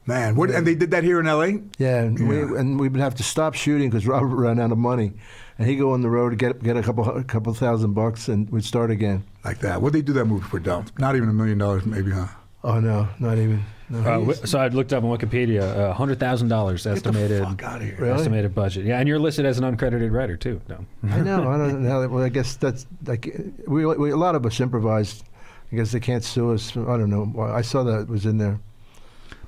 Man, and they did that here in L.A.? Yeah, and we would have to stop shooting because Robert ran out of money. And he'd go on the road to get a couple $1,000 and we'd start again. Like that. What'd they do that movie for, Dom? Not even $1 million, maybe, huh? Oh, no, not even. No, So I looked up on Wikipedia, $100,000 estimated. Get the fuck out of here. Really? Estimated budget. Yeah, and you're listed as an uncredited writer too. No. I know. I don't know. Well, I guess that's like we a lot of us improvised. I guess they can't sue us. I don't know. Well, I saw that it was in there.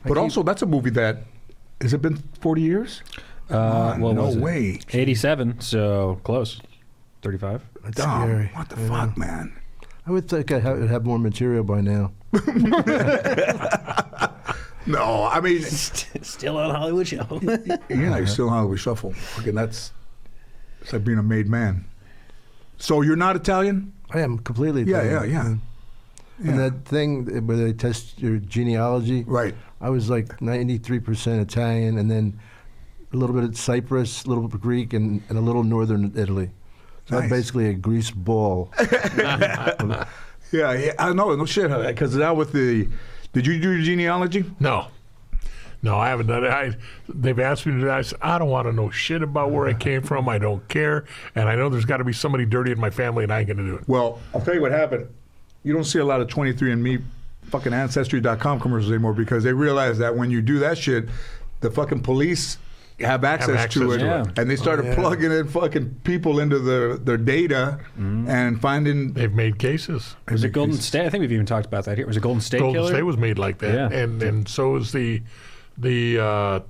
But also, that's a movie that has it been 40 years? Well, no was it? way. 87, so close. 35. That's Dom, scary. what the fuck, man? I would think I'd have more material by now. No, I mean, Still on Hollywood Show. you're still Hollywood Shuffle. Fucking it's like being a made man. So you're not Italian? I am completely. Yeah. And that thing where they test your genealogy, Right. I was like 93% Italian, and then a little bit of Cyprus, a little bit of Greek, and a little northern Italy. So I'm Nice. basically a grease ball. Yeah, I know. No shit. Because now with the... Did you do your genealogy? No, I haven't done it. They've asked me to do that. I said, I don't want to know shit about where I came from. I don't care. And I know there's got to be somebody dirty in my family, and I ain't going to do it. Well, I'll tell you what happened. You don't see a lot of 23andMe fucking Ancestry.com commercials anymore because they realize that when you do that shit, the fucking police have access to it. Yeah. And they started plugging in fucking people into their data and finding... They've made cases. Was it Golden State? I think we've even talked about that here. Was it Golden State Golden Killer? State was made like that, Yeah. and so is the The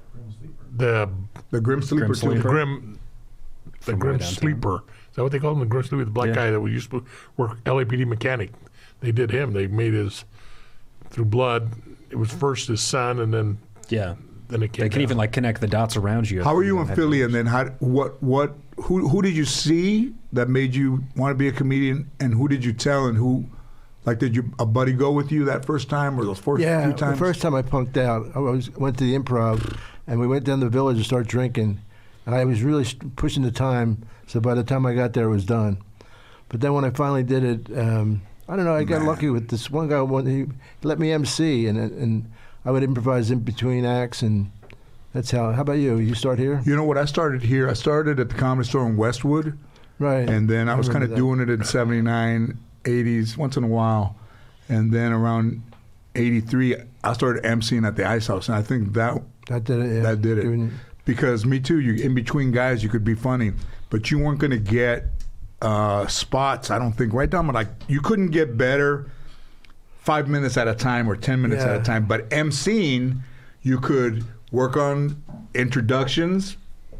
Grim Sleeper, Grim too. Sleeper. Grim downtown. Sleeper. Is that what they call him? The Grim Sleeper, the black guy that used to work LAPD mechanic. They did him. They made his through blood. It was first his son, and then Yeah. it came. They can down. even like connect the dots around you. How were you in Philly, and then who did you see that made you want to be a comedian, and who did you tell, and who, like, did a buddy go with you that first time or those first few Yeah, times? the first time I punked out, went to the Improv, and we went down to the Village to start drinking, and I was really pushing the time, so by the time I got there, it was done. But then when I finally did it, I don't know, I got lucky with this one guy. He let me MC, and I would improvise in between acts, and that's how. How about you? You start here? You know what? I started here. I started at the Comedy Store in Westwood, Right. and then I was kind remember of that. doing it in '79, '80s, once in a while, and then around '83, I started emceeing at the Ice House, and I think that did it. Yeah. that did it. Giving- Because me too, you in between guys, you could be funny, but you weren't going to get spots. I don't think. Right down, like you couldn't get better 5 minutes at a time or 10 minutes at a time. But emceeing, you could work on introductions.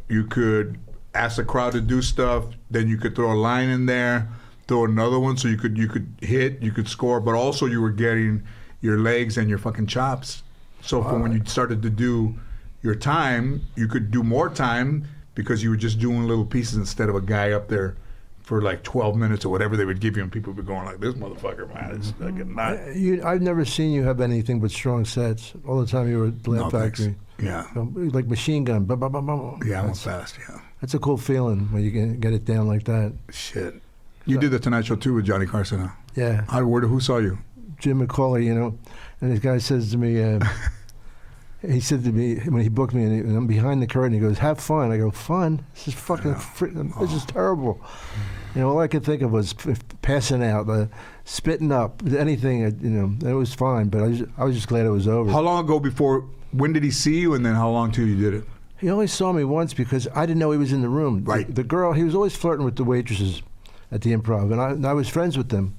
You could ask the crowd to do stuff. Then you could throw a line in there, throw another one, so you could hit, you could score, but also you were getting your legs and your fucking chops. So for when you started to do your time, you could do more time because you were just doing little pieces instead of a guy up there for like 12 minutes or whatever they would give you, and people would be going like, this motherfucker, man, it's like not... I've never seen you have anything but strong sets. All the time you were at the Laugh Factory. Yeah. Like machine gun. Bah, bah, bah, bah. Yeah, I went fast, yeah. That's a cool feeling when you can get it down like that. Shit. You did the Tonight Show too with Johnny Carson, huh? Yeah. Who saw you? Jim McCauley, you know, and this guy says to me, he said to me when he booked me, and I'm behind the curtain, he goes, "Have fun." I go, "Fun? This is fucking, this is terrible." You know, all I could think of was passing out, spitting up, anything. You know, it was fine, but I was just glad it was over. How long ago when did he see you, and then how long till you did it? He only saw me once because I didn't know he was in the room. Right. The girl, he was always flirting with the waitresses. at the Improv, and I was friends with them,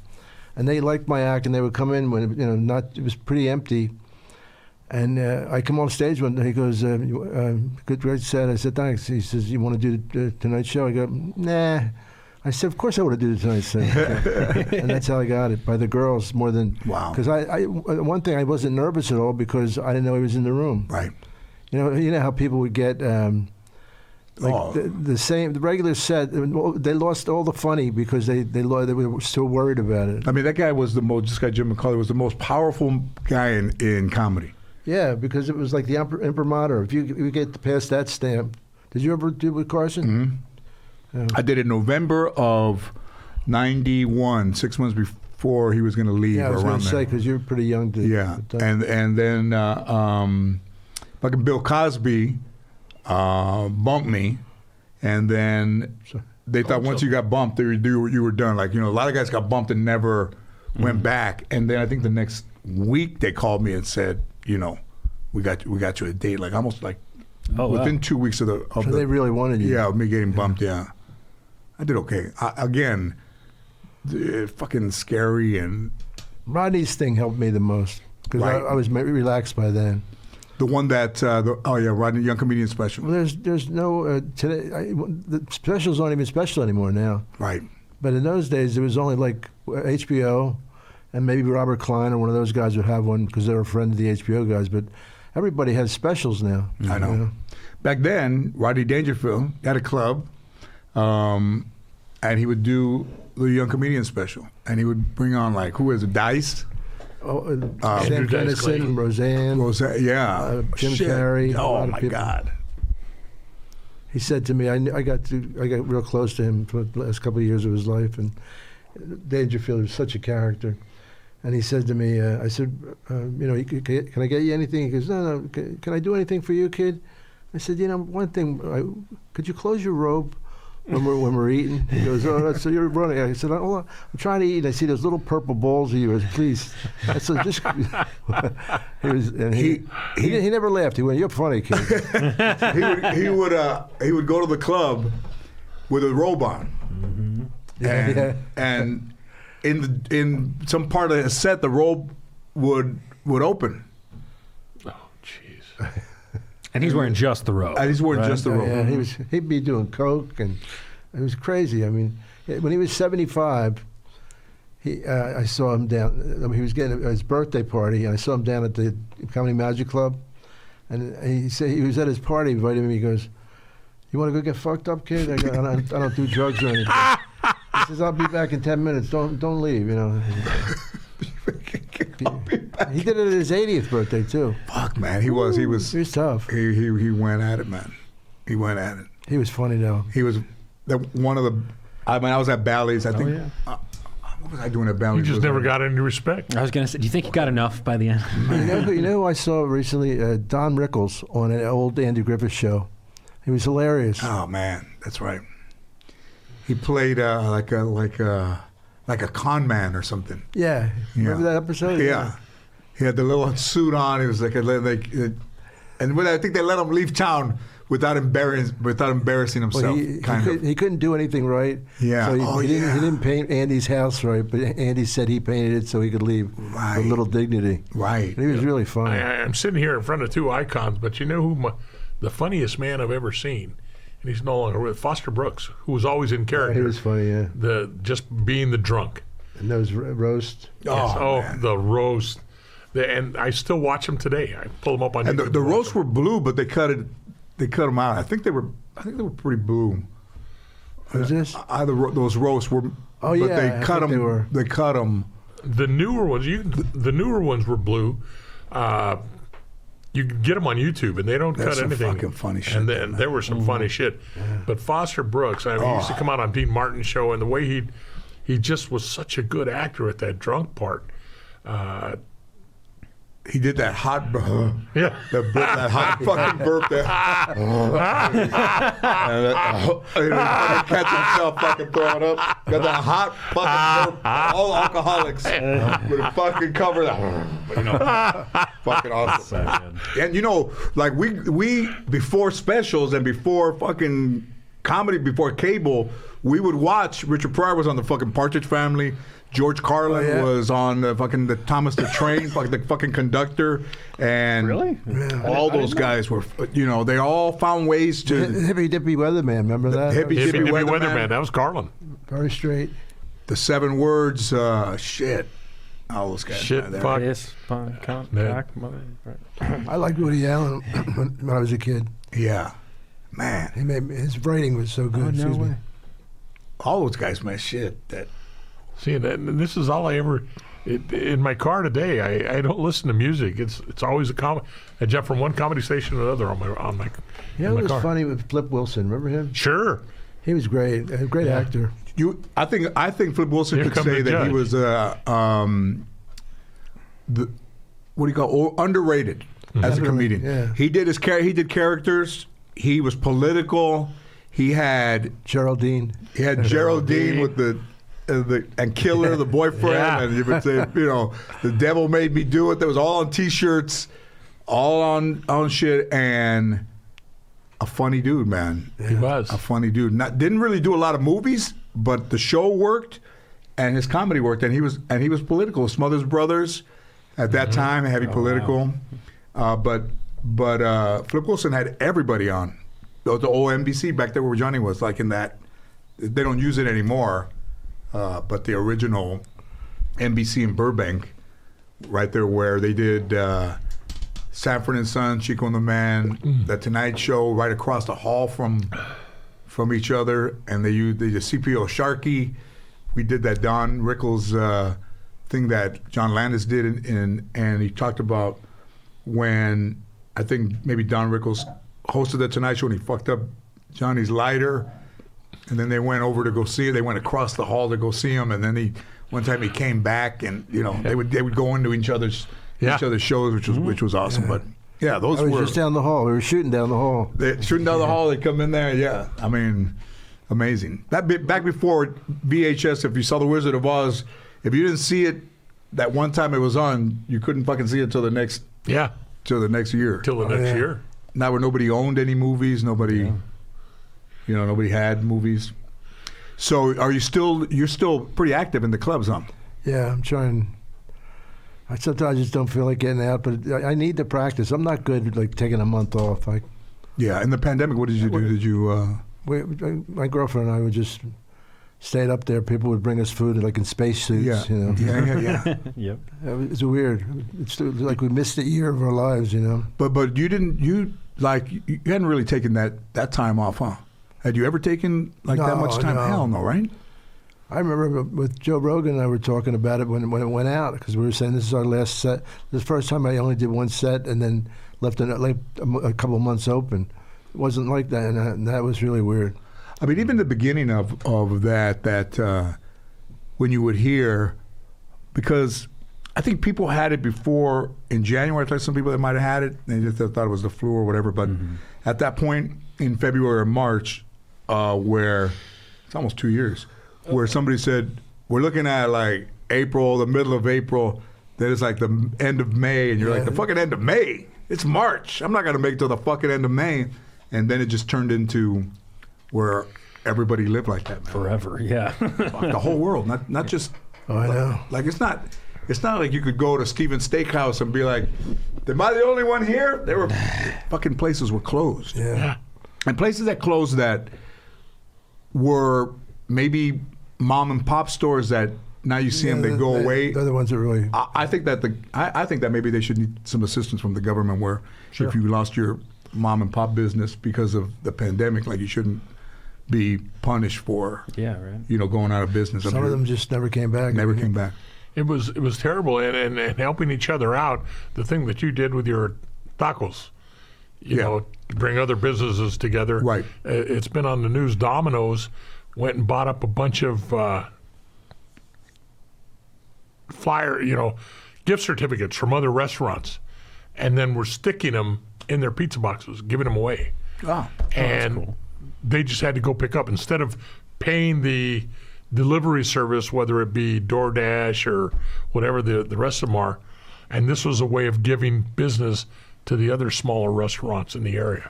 and they liked my act, and they would come in when it was pretty empty. And I come off stage one day. He goes, "Good, great set." I said, "Thanks." He says, "You want to do the Tonight Show?" I go, "Nah." I said, "Of course I want to do the Tonight Show." And that's how I got it, by the girls more than. Wow. Because one thing, I wasn't nervous at all because I didn't know he was in the room. Right. You know how people would get the regular set. They lost all the funny because they were so worried about it. I mean, that guy was this guy Jim McCullough was the most powerful guy in comedy. Yeah, because it was like the imprimatur. If you get past that stamp, did you ever do it with Carson? Mm-hmm. Yeah. I did it November of '91, 6 months before he was going to leave. Yeah, I was going to say because you're pretty young. And then fucking Bill Cosby bumped me, and then they thought once you got bumped, you were done. Like, a lot of guys got bumped and never went back. And then I think the next week they called me and said, we got you a date. Like almost like within 2 weeks of the. So they really wanted you. Yeah, of me getting bumped. Yeah, I did okay. Again, fucking scary and. Rodney's thing helped me the most because I was relaxed by then. The one that Rodney Young Comedian Special. Well, there's no today. The specials aren't even special anymore now. Right. But in those days, it was only like HBO, and maybe Robert Klein or one of those guys would have one because they were a friend of the HBO guys. But everybody has specials now. I know. Back then, Rodney Dangerfield had a club, and he would do the Young Comedian Special, and he would bring on who is it, Dice. Sam Kinison, Roseanne, yeah, Jim Carrey. Oh my God! He said to me, I got real close to him for the last couple of years of his life, and Dangerfield was such a character. And he said to me, I said, can I get you anything? He goes, no. Can I do anything for you, kid? I said, one thing, could you close your robe? When we're eating, he goes, "Oh, so you're running?" I said, "I'm trying to eat. I see those little purple balls of yours. Please." I said, "Just." He never laughed. He went, "You're funny, kid." he would go to the club with a robe on, and in some part of his set, the robe would open. Oh, jeez. And he's wearing just the robe. And he's wearing just the robe. Yeah, he'd be doing coke, and it was crazy. I mean, when he was 75, I saw him down. He was getting his birthday party, and I saw him down at the Comedy Magic Club. And he said he was at his party, invited me. He goes, "You want to go get fucked up, kid?" I go, I don't do drugs or anything. He says, "I'll be back in 10 minutes. Don't leave." He did it at his 80th birthday too. Fuck, man, he was tough. He went at it, man. He went at it. He was funny though. He was one of the. I mean, I was at Bally's. I think. What was I doing at Bally's? You just never got any respect. I was gonna say, do you think you got enough by the end? You know who I saw recently? Don Rickles on an old Andy Griffith show. He was hilarious. Oh man, that's right. He played like a con man or something. Yeah. Remember that episode? Yeah. He had the little suit on. He was and when I think they let him leave town without embarrassing himself. Well, he couldn't do anything right. Yeah. So he didn't paint Andy's house right, but Andy said he painted it so he could leave with a little dignity. Right. And he was really funny. I'm sitting here in front of two icons, but you know who the funniest man I've ever seen? And he's no longer with Foster Brooks, who was always in character. He was funny, yeah. Just being the drunk. And those roasts. The roast. And I still watch them today. I pull them up on YouTube. And the roasts were blue, but they cut them out. I think they were pretty blue. Who's this? Those roasts were. Oh yeah, but they cut them. They cut them. The newer ones were blue. You can get them on YouTube, and they don't cut anything. That's fucking funny shit. And then there was some funny shit. Yeah. But Foster Brooks, he used to come out on Dean Martin's show, and the way he just was such a good actor at that drunk part. He did that hot, yeah, that hot fucking burp there. Catch himself fucking throwing up. Got that hot fucking burp. All alcoholics with a fucking cover. Fucking awesome. And like we before specials and before fucking comedy before cable, we would watch. Richard Pryor was on the fucking Partridge Family. George Carlin was on the fucking the Thomas the Train, the fucking conductor, and Really? all those guys were, they all found ways to Hippie Dippy Weatherman, remember that? Hippie Hippie Dippy Dippy Weatherman. Weatherman. That was Carlin. Very straight. The 7 words, shit, all those guys. Shit, man, they're- fuck. Yes, punk, cock, Yeah. mother. I liked Woody Allen when I was a kid. Yeah, man, He made his writing was so good. Oh, no Excuse me. way. all those guys, man, shit. That See, and this is all I ever. In my car today, I don't listen to music. It's always I jump from one comedy station to another on my. You know in my what was car. funny with Flip Wilson? Remember him? Sure. He was great. A great actor. I think Flip Wilson Here could comes say the that he judge. was what do you call underrated as a comedian. yeah. He did he did characters. He was political. He had Geraldine. Geraldine with the and Killer, the boyfriend, Yeah. and you would say, the devil made me do it. That was all on T-shirts, all on shit, and a funny dude, man. He was. A funny dude. Didn't really do a lot of movies, but the show worked, and his comedy worked, and he was political. Smothers Brothers, at that time, heavy political, but Flip Wilson had everybody on. The OMBC back there where Johnny was, like in that, they don't use it anymore. But the original NBC in Burbank, right there where they did Sanford and Son, Chico and the Man, The Tonight Show, right across the hall from each other, and they did CPO Sharkey. We did that Don Rickles thing that John Landis did, and he talked about when I think maybe Don Rickles hosted The Tonight Show and he fucked up Johnny's lighter. And then they went over to go see it. They went across the hall to go see him. And then one time he came back, and they would go into each other's shows, which was awesome. But yeah, those I was were just down the hall. We were shooting down the hall. shooting down the hall. They come in there. Yeah, I mean, amazing. That bit back before VHS. If you saw The Wizard of Oz, if you didn't see it that one time it was on, you couldn't fucking see it till the next Yeah. till the next year. Till the next year. Now where nobody owned any movies, nobody had movies. So you're still pretty active in the clubs, huh? Yeah, I'm trying. I sometimes just don't feel like getting out, but I need to practice. I'm not good at like taking a month off. Yeah, in the pandemic, what did you do? Did you My girlfriend and I would just stayed up there. People would bring us food like in spacesuits. yeah. Yep. It was weird. It's like we missed a year of our lives. But you hadn't really taken that time off, huh? Had you ever taken that much time? No. Hell no, right? I remember with Joe Rogan and I were talking about it when it went out, because we were saying this is our last set. This is the first time I only did one set and then left a couple of months open. It wasn't like that, and that was really weird. I mean, even the beginning of that when you would hear, because I think people had it before in January. I thought some people that might have had it, they just thought it was the flu or whatever. But at that point in February or March, where it's almost 2 years, where somebody said, we're looking at like April, the middle of April, then it's like the end of May, and you're like, the fucking end of May? It's March. I'm not going to make it till the fucking end of May. And then it just turned into where everybody lived like that, man. Forever, yeah. The whole world, not just. Oh, I know. Like it's not like you could go to Steven's Steakhouse and be like, am I the only one here? They were fucking places were closed. Yeah. And places that closed that were maybe mom and pop stores that now you see them, they go away. They're the ones that really. I think that I think that maybe they should need some assistance from the government, where if you lost your mom and pop business because of the pandemic, like you shouldn't be punished for going out of business. Some of them just never came back. Never came back. It was terrible, and helping each other out. The thing that you did with your tacos, you know, to bring other businesses together. Right. It's been on the news. Domino's went and bought up a bunch of gift certificates from other restaurants, and then we're sticking them in their pizza boxes, giving them away. Oh, and cool. They just had to go pick up instead of paying the delivery service, whether it be DoorDash or whatever the rest of them are. And this was a way of giving business to the other smaller restaurants in the area,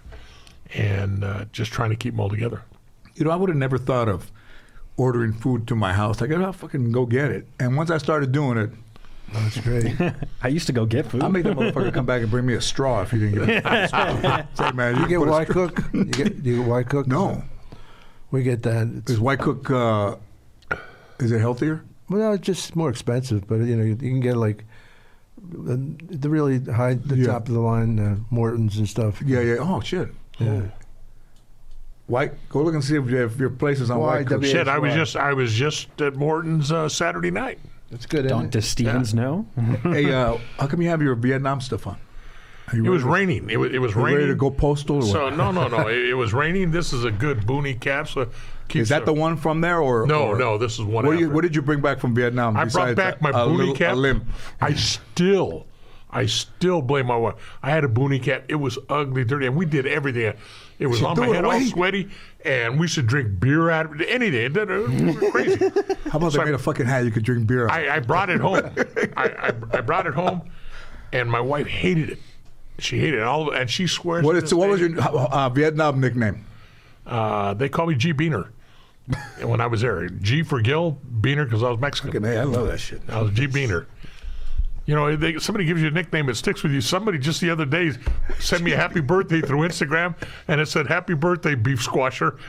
and just trying to keep them all together. I would have never thought of ordering food to my house. Like, I'll fucking go get it. And once I started doing it, That's great. I used to go get food. I made that motherfucker come back and bring me a straw if he didn't give me a straw. Say, man, You get put a White straw- Cook? Do you get White Cook? No. We get that. It's, Is White Cook, is it healthier? well, no, it's just more expensive, but you can get like the really high, the Yeah. top of the line Mortons and stuff. Yeah, yeah. Oh, shit. Yeah. White, go look and see if your place is on White Cook. YWH. Shit, I was just at Morton's Saturday night. That's good. Don't Isn't does Stevens know? Hey, how come you have your Vietnam stuff on? Are you It was ready raining. It was to- raining. ready to go postal or what? So no. It was raining. This is a good boonie cap. So Is that the one from there or? No, or- no. This is one. What, after. what did you bring back from Vietnam? I brought besides back my a boonie little- cap. A limp. I still blame my wife. I had a boonie cap. It was ugly, dirty, and we did everything. It was She on my threw it head, all away. sweaty, and we should drink beer out of it. Anything. It was crazy. How about So they made a fucking hat you could drink beer out? I brought it home. I brought it home, and my wife hated it. She hated it. And she swears. What to is? this So what was day- your Vietnam nickname? They call me G Beaner. When I was there, G for Gil, Beaner because I was Mexican. Hey, I love that shit. I was G Beaner. You know, somebody gives you a nickname that sticks with you. Somebody just the other day sent me a happy birthday through Instagram, and it said "Happy Birthday, Beef Squasher,"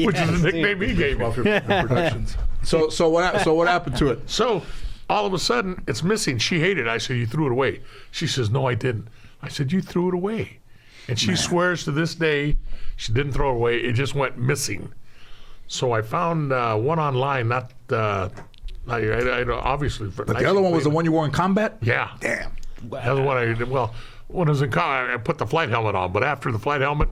which is the nickname he gave me. Productions. So what happened to it? So all of a sudden, it's missing. She hated it. I said, "You threw it away." She says, "No, I didn't." I said, "You threw it away," and she swears to this day she didn't throw it away. It just went missing. So I found one online, not. I obviously. But the other one was the one you wore in combat? Yeah. Damn. That's what I did. Well, when I was in college, I put the flight helmet on, but after the flight helmet,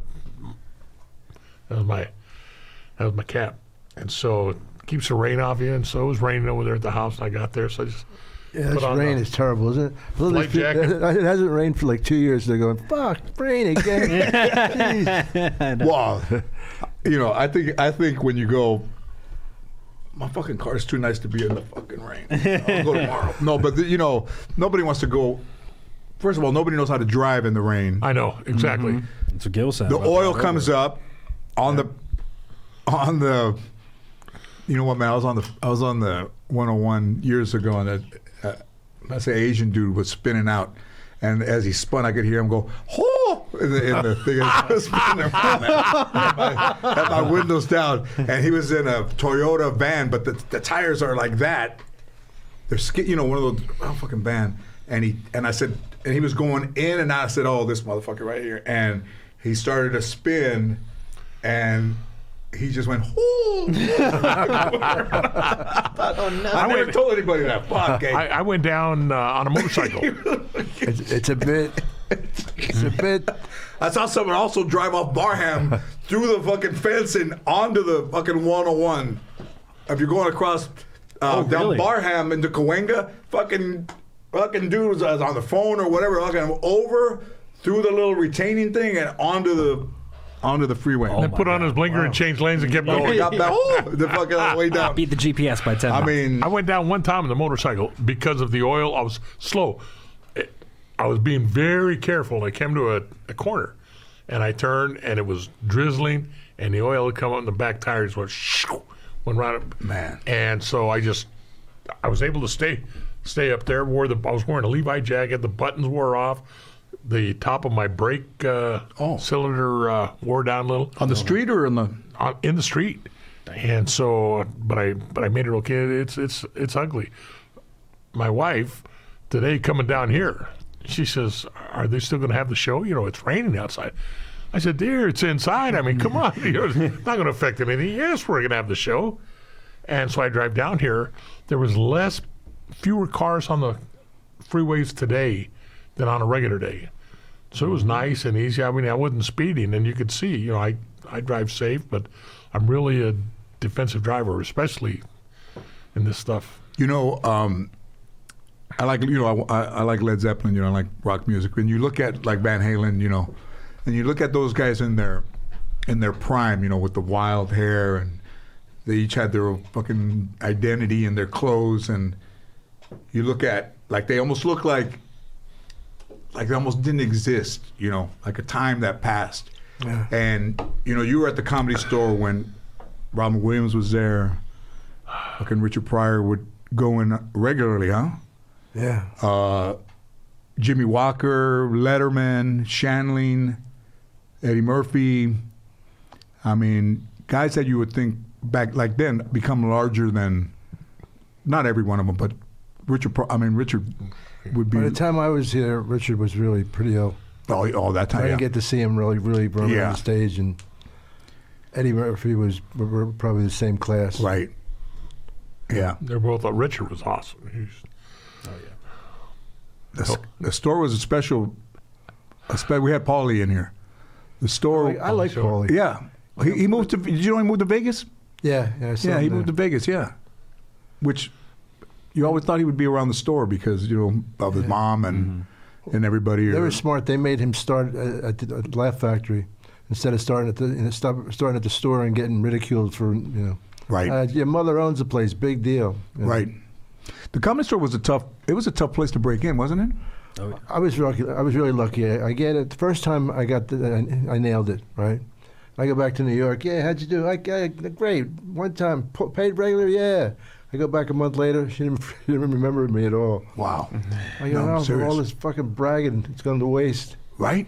that was my cap. And so it keeps the rain off you, and so it was raining over there at the house, and I got there, so I just Yeah, put this on rain the is terrible, isn't it? Well, life jacket. It hasn't rained for like 2 years. They're going, fuck, rain again. Jeez. Well, I think when you go, my fucking car is too nice to be in the fucking rain. I'll go tomorrow. No, but nobody wants to go. First of all, nobody knows how to drive in the rain. I know, exactly. That's what Gil said. The about oil that comes earlier. up on the. You know what, man? I was on the 101 years ago, and I say Asian dude was spinning out, and as he spun, I could hear him go, "Oh!" in the thing. I was spinning around, man. Had my windows down, and he was in a Toyota van, but the tires are like that. They're one of those fucking van, and I said, and he was going in and out. I said, "Oh, this motherfucker right here," and he started to spin, and he just went, "Oh!" I never told anybody that. Fuck. I went down on a motorcycle. It's a bit. It's a bit. I saw someone also drive off Barham through the fucking fence and onto the fucking 101. If you're going across down really? Barham into Cahuenga, fucking dude was on the phone or whatever, fucking over through the little retaining thing and onto the freeway. And put on his blinker and changed lanes and kept going. Got back, the fucking way down. Beat the GPS by 10 I miles. mean, I went down one time on the motorcycle because of the oil. I was slow. I was being very careful. I came to a corner, and I turned, and it was drizzling, and the oil had come out, and the back tires went right up. Man. And so I was able to stay up there. I was wearing a Levi jacket. The buttons wore off. The top of my brake cylinder wore down a little. on the street or in the? In the street. And so, but I made it okay. It's ugly. My wife today coming down here, she says, "Are they still going to have the show? It's raining outside." I said, "Dear, it's inside. I mean, come on. It's not going to affect anything. Yes, we're going to have the show." And so I drive down here. There was fewer cars on the freeways today than on a regular day. So it was nice and easy. I mean, I wasn't speeding, and you could see, I drive safe, but I'm really a defensive driver, especially in this stuff. I like I like Led Zeppelin. I like rock music. When you look at like Van Halen, and you look at those guys in their prime, with the wild hair, and they each had their fucking identity in their clothes, and you look at like they almost look like they almost didn't exist, like a time that passed. Yeah. And, you were at the Comedy Store when Robin Williams was there. Fucking Richard Pryor would go in regularly, huh? Yeah. Jimmy Walker, Letterman, Shanley, Eddie Murphy. I mean, guys that you would think back like then become larger than, not every one of them, but Richard would be. By the time I was here, Richard was really pretty ill. Oh, that time. I didn't get to see him really burn Yeah. on the stage, and Eddie Murphy were probably the same class. Right. Yeah. They're both. Richard was awesome. The store was a special. We had Paulie in here. The store. I like Paulie. Yeah. He moved to. Did you know he moved to Vegas? Yeah. I saw Yeah, he him moved to there. Vegas. Yeah. Which you always thought he would be around the store because of his mom and everybody. They were smart. They made him start at the Laugh Factory instead of starting at the store and getting ridiculed for Right. Your mother owns the place. Big deal. Right. The Comedy Store was a tough place to break in, wasn't it? I was really lucky. I get it. The first time I nailed it. Right. I go back to New York. Yeah, how'd you do? Great. One time, paid regular. Yeah. I go back a month later. She didn't remember me at all. Wow. I go, No, I'm serious. all this fucking bragging, it's gone to waste. Right?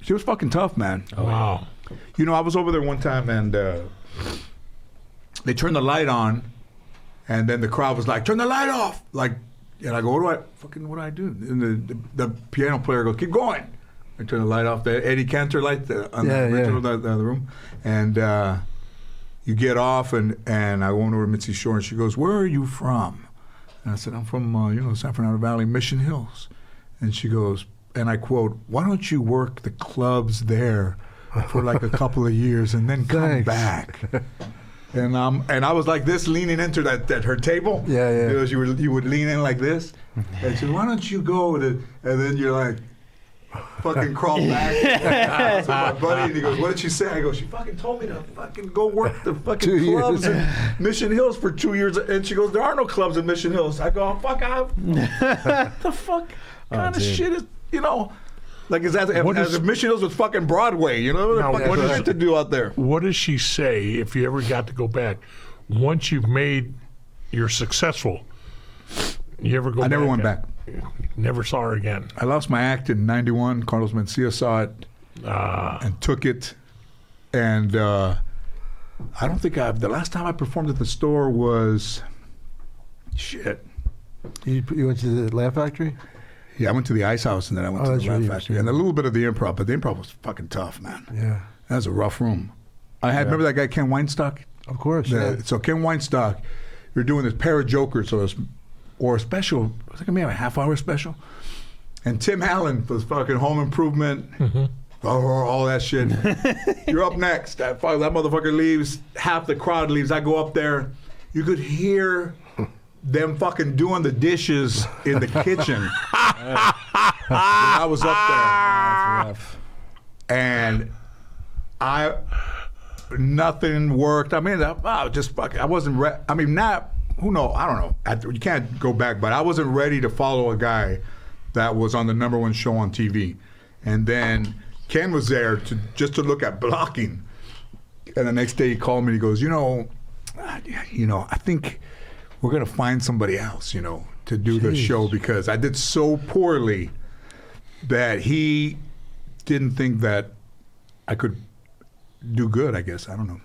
She was fucking tough, man. Oh, wow. I was over there one time and they turned the light on, and then the crowd was like, "Turn the light off!" And I go, "What do I do?" And the piano player goes, "Keep going." I turn the light off, the Eddie Cantor light on the original the room, and you get off, and I went over to Mitzi Shore, and she goes, "Where are you from?" And I said, "I'm from San Fernando Valley, Mission Hills." And she goes, and I quote, "Why don't you work the clubs there for like a couple of years and then come back?" And I was like this, leaning into that her table. Yeah. Because you would lean in like this. And she said, "Why don't you go to?" And then you're like, fucking crawl back. So my buddy, and he goes, "What did she say?" I go, "She fucking told me to fucking go work the fucking 2 clubs years. in Mission Hills for 2 years." And she goes, "There are no clubs in Mission Hills." I go, "Oh, fuck, the fuck kind of shit is, like is that as if Mission Hills was fucking Broadway, Now, what what the is- fuck to do out there?" What does she say if you ever got to go back? Once you're successful, you ever go back? I never went back. Never saw her again. I lost my act in '91. Carlos Mencia saw it and took it. And I don't think the last time I performed at the store was, shit. You went to the Laugh Factory? Yeah, I went to the Ice House and then I went to that's the Laugh right, Factory. yeah. And a little bit of the Improv, but the Improv was fucking tough, man. Yeah. That was a rough room. Remember that guy Ken Weinstock? Of course. Yeah. So Ken Weinstock, you're doing this pair of jokers or a special, it was like maybe a half-hour special. And Tim Allen was fucking Home Improvement, all that shit. You're up next. That motherfucker leaves. Half the crowd leaves. I go up there. You could hear them fucking doing the dishes in the kitchen. When I was up there. And nothing worked. I mean, I wasn't who knows? I don't know. You can't go back, but I wasn't ready to follow a guy that was on the #1 show on TV. And then Ken was there just to look at blocking. And the next day he called me and he goes, I think we're going to find somebody else, to do the show because I did so poorly that he didn't think that I could do good, I guess. I don't know.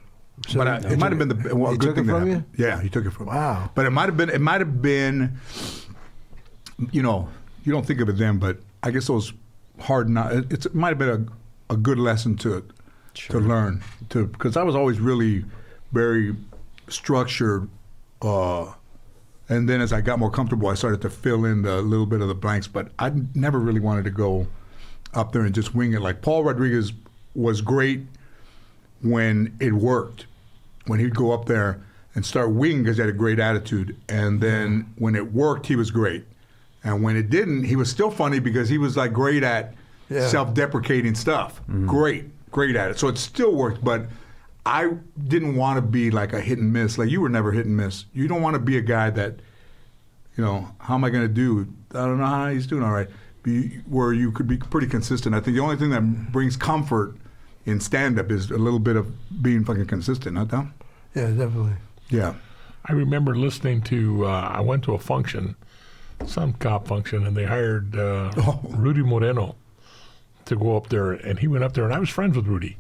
So But it might have been the he good took thing it that from happened. Yeah, he took it from me. Wow. But it might have been, you don't think of it then, but I guess those hard it might have been a good lesson to learn because I was always really very structured, and then as I got more comfortable, I started to fill in the little bit of the blanks. But I never really wanted to go up there and just wing it. Like Paul Rodriguez was great when it worked, when he'd go up there and start winging because he had a great attitude, and then when it worked, he was great. And when it didn't, he was still funny because he was like great at self-deprecating stuff. Great at it. So it still worked, but I didn't want to be like a hit and miss. Like you were never hit and miss. You don't want to be a guy that, how am I going to do? I don't know how he's doing all right. Where you could be pretty consistent. I think the only thing that brings comfort in stand-up is a little bit of being fucking consistent, huh, Tom? Yeah, definitely. Yeah. I remember listening to, I went to a function, some cop function, and they hired Rudy Moreno to go up there. And he went up there, and I was friends with Rudy.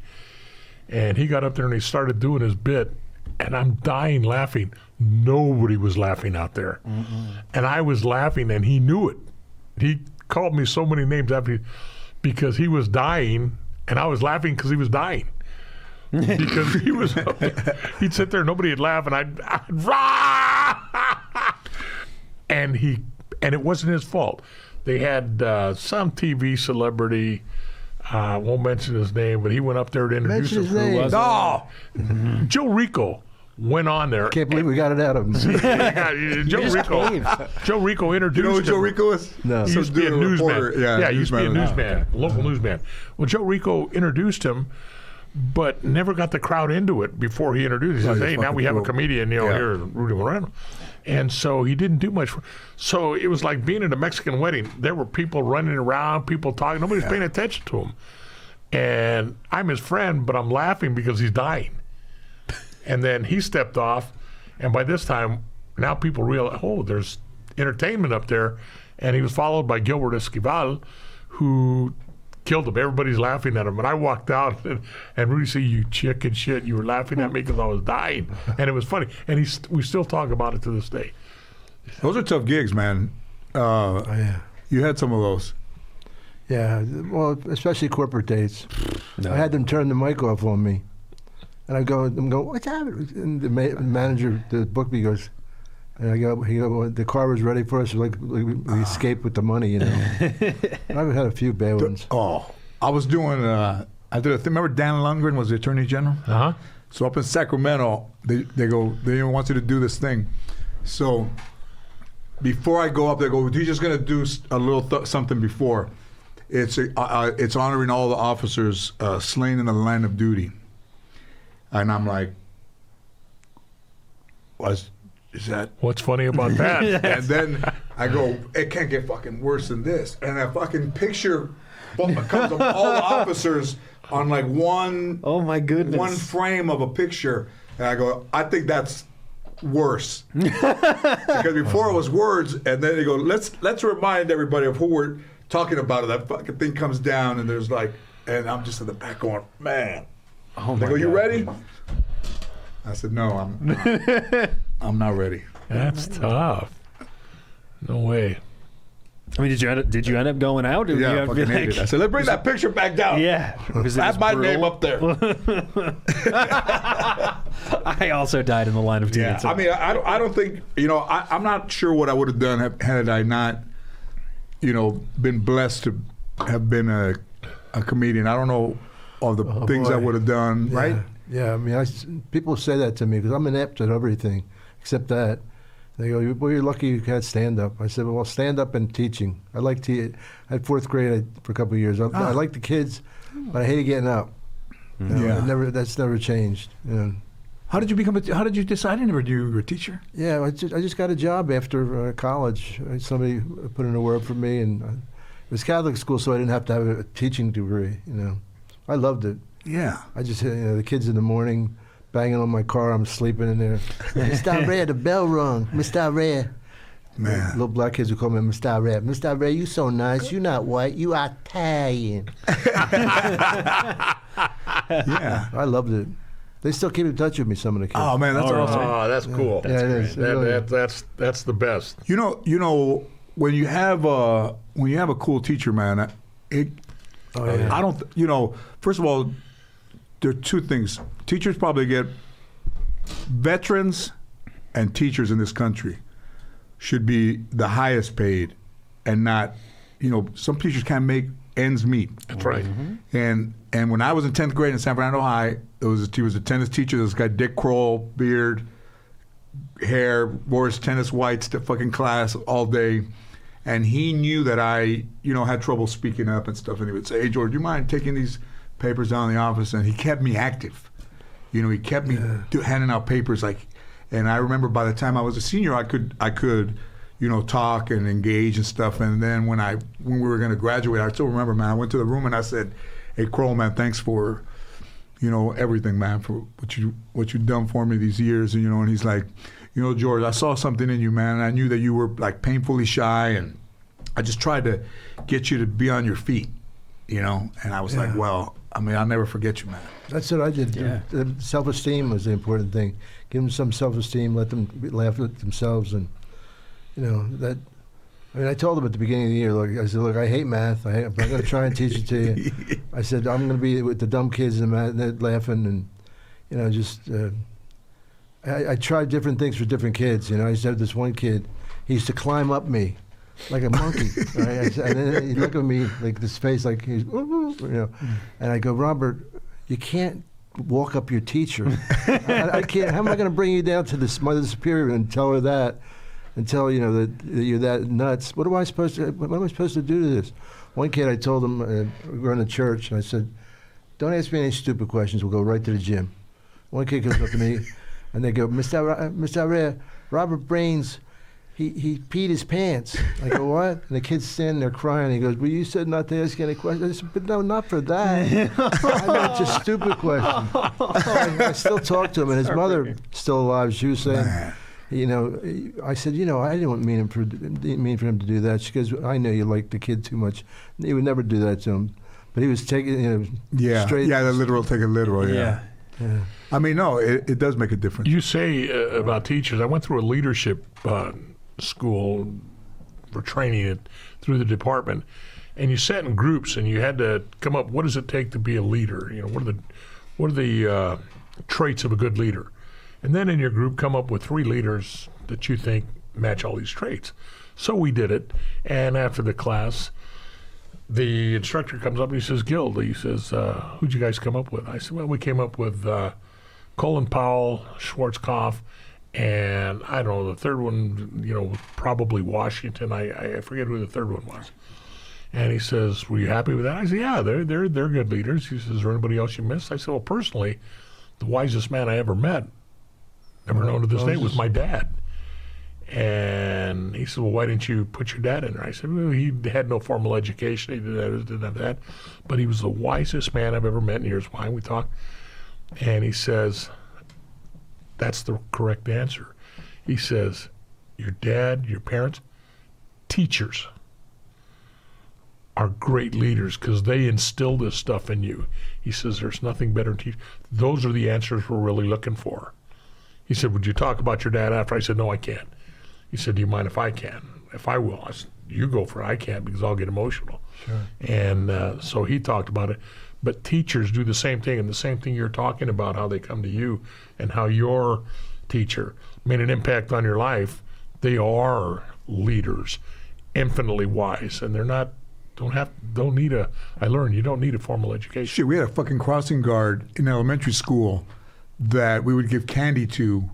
And he got up there and he started doing his bit, and I'm dying laughing. Nobody was laughing out there. And I was laughing, and he knew it. He called me so many names after because he was dying, and I was laughing because he was dying. Because he was, he'd sit there, nobody would laugh, and I'd rah! And it wasn't his fault. They had some TV celebrity, won't mention his name, but he went up there to introduce Mention his him. name. No, Joe Rico went on there. Can't believe we got it out of him. Joe Rico introduced You know who him. Joe Rico is? No. He Some used to be a dude, newsman. reporter. Yeah, he used to be a newsman, Oh, local newsman. Well, Joe Rico introduced him, but never got the crowd into it before he introduced. He says, he's "Hey, now fucking we have a cool. comedian, Yeah. here, Rudy Moreno." And so he didn't do much. So it was like being at a Mexican wedding. There were people running around, people talking. Nobody's paying attention to him. And I'm his friend, but I'm laughing because he's dying. And then he stepped off, and by this time, now people realize, oh, there's entertainment up there. And he was followed by Gilbert Esquivel, who killed him. Everybody's laughing at him. And I walked out, and Rudy said, "You chicken shit, you were laughing at me because I was dying." And it was funny. And we still talk about it to this day. Those are tough gigs, man. Yeah. You had some of those. Yeah, well, especially corporate dates. I had them turn the mic off on me. And I'm going, "What's happening?" And the manager, the book me goes, and he go, "The car was ready for us, like we escaped with the money, you know." I've had a few bad ones. Oh, I was doing, I did a thing. Remember Dan Lundgren was the Attorney General? Uh-huh. So up in Sacramento, they want you to do this thing. So before I go up, they go, "You're just going to do a little something before." It's honoring all the officers slain in the line of duty. And I'm like, is that? What's funny about that? And then I go, it can't get fucking worse than this. And a fucking picture comes of all the officers on like one Oh my goodness. one frame of a picture. And I go, I think that's worse. Because before it was words, and then they go, let's remind everybody of who we're talking about. That fucking thing comes down, and there's like, and I'm just in the back going, man. Oh They my go, "You God. ready?" I said, "No, I'm not ready." That's tough. No way. I mean, did you end up going out? Or Yeah, you I have to fucking be hated it. I said, "Let's bring that picture back down." Yeah. Was it Have just my brutal? name up there. I also died in the line of duty. Yeah, so- I mean, I don't think, I'm not sure what I would have done had I not, been blessed to have been a comedian. I don't know all the things I boy. would have done, Yeah. right? Yeah, I mean, people say that to me because I'm inept at everything except that. They go, "Well, you're lucky you had stand-up." I said, "Well, stand-up and teaching. I like I had fourth grade for a couple of years. I like the kids, but I hated getting up. Yeah. That's never changed. How did you decide you were a teacher? Yeah, I just got a job after college. Somebody put in a word for me, and it was Catholic school, so I didn't have to have a teaching degree. I loved it. Yeah. I just, the kids in the morning banging on my car. I'm sleeping in there. "Mr. Red, the bell rung. Mr. Red." Man. Little black kids would call me Mr. Red. "Mr. Red, you so nice. You not white. You Italian." Yeah. I loved it. They still keep in touch with me. Some of the kids. Oh man, that's awesome. Oh, that's cool. yeah, it is. It really is. That's the best. You know, when you have a cool teacher, man, Oh, yeah. I don't. First of all, there are two things. Teachers probably get veterans and teachers in this country should be the highest paid, and not. Some teachers can't make ends meet. That's right. And when I was in 10th grade in San Fernando High, he was a tennis teacher. This guy, Dick Kroll, beard, hair, wore his tennis whites to fucking class all day. And he knew that I, had trouble speaking up and stuff. And he would say, "Hey, George, do you mind taking these papers down in the office?" And he kept me active. He kept me handing out papers. And I remember by the time I was a senior, I could talk and engage and stuff. And then when we were going to graduate, I still remember, man, I went to the room and I said, "Hey, Kroll, man, thanks for everything, man, for what you've done for me these years, and he's like, George, I saw something in you, man, and I knew that you were like painfully shy, and I just tried to get you to be on your feet, and I was like, well, I mean, I'll never forget you, man. That's what I did. Yeah. Self-esteem was the important thing. Give them some self-esteem, let them laugh at themselves, and that. I mean, I told them at the beginning of the year, look, I said, look, I hate math. I'm not going to try and teach it to you. I said, I'm going to be with the dumb kids and they're laughing, and I tried different things for different kids. I used to have this one kid. He used to climb up me like a monkey. Right? And then he'd look at me like this face, like he's, And I go, Robert, you can't walk up your teacher. I can't. How am I going to bring you down to the mother superior and tell her that? And tell that you're that nuts. What am I supposed to do to this? One kid, I told him we were in the church, and I said, "Don't ask me any stupid questions. We'll go right to the gym." One kid comes up to me, and they go, "Mr. Irrera, Robert Brains, he peed his pants." I go, "What?" And the kid's standing there crying. He goes, "Well, you said not to ask any questions." I said, "But no, not for that. I meant just stupid questions." I still talk to him, and his mother still alive. She was saying. I said, I didn't mean for him to do that. She goes, I know you like the kid too much. He would never do that to him. But he was taking, straight. Yeah, the literal, take it literal, yeah. I mean, no, it does make a difference. You say about teachers, I went through a leadership school for training it through the department, and you sat in groups and you had to come up, what does it take to be a leader? What are the traits of a good leader? And then in your group, come up with 3 leaders that you think match all these traits. So we did it, and after the class, the instructor comes up and he says, Guild, he says, who'd you guys come up with? I said, well, we came up with Colin Powell, Schwarzkopf, and I don't know, the third one, probably Washington. I forget who the third one was. And he says, were you happy with that? I said, yeah, they're good leaders. He says, is there anybody else you missed? I said, well, personally, the wisest man I ever met, never known to this day, was my dad. And he said, well, why didn't you put your dad in there? I said, well, he had no formal education. He didn't have that. But he was the wisest man I've ever met. And here's why. We talked. And he says, that's the correct answer. He says, your dad, your parents, teachers are great leaders because they instill this stuff in you. He says, there's nothing better than teachers. Those are the answers we're really looking for. He said, would you talk about your dad after? I said, no, I can't. He said, do you mind if I can? If I will. I said, you go for it. I can't because I'll get emotional. Sure. And so he talked about it. But teachers do the same thing, and the same thing you're talking about, how they come to you and how your teacher made an impact on your life. They are leaders, infinitely wise, and they're not, don't need I learned you don't need a formal education. Shit, we had a fucking crossing guard in elementary school that we would give candy to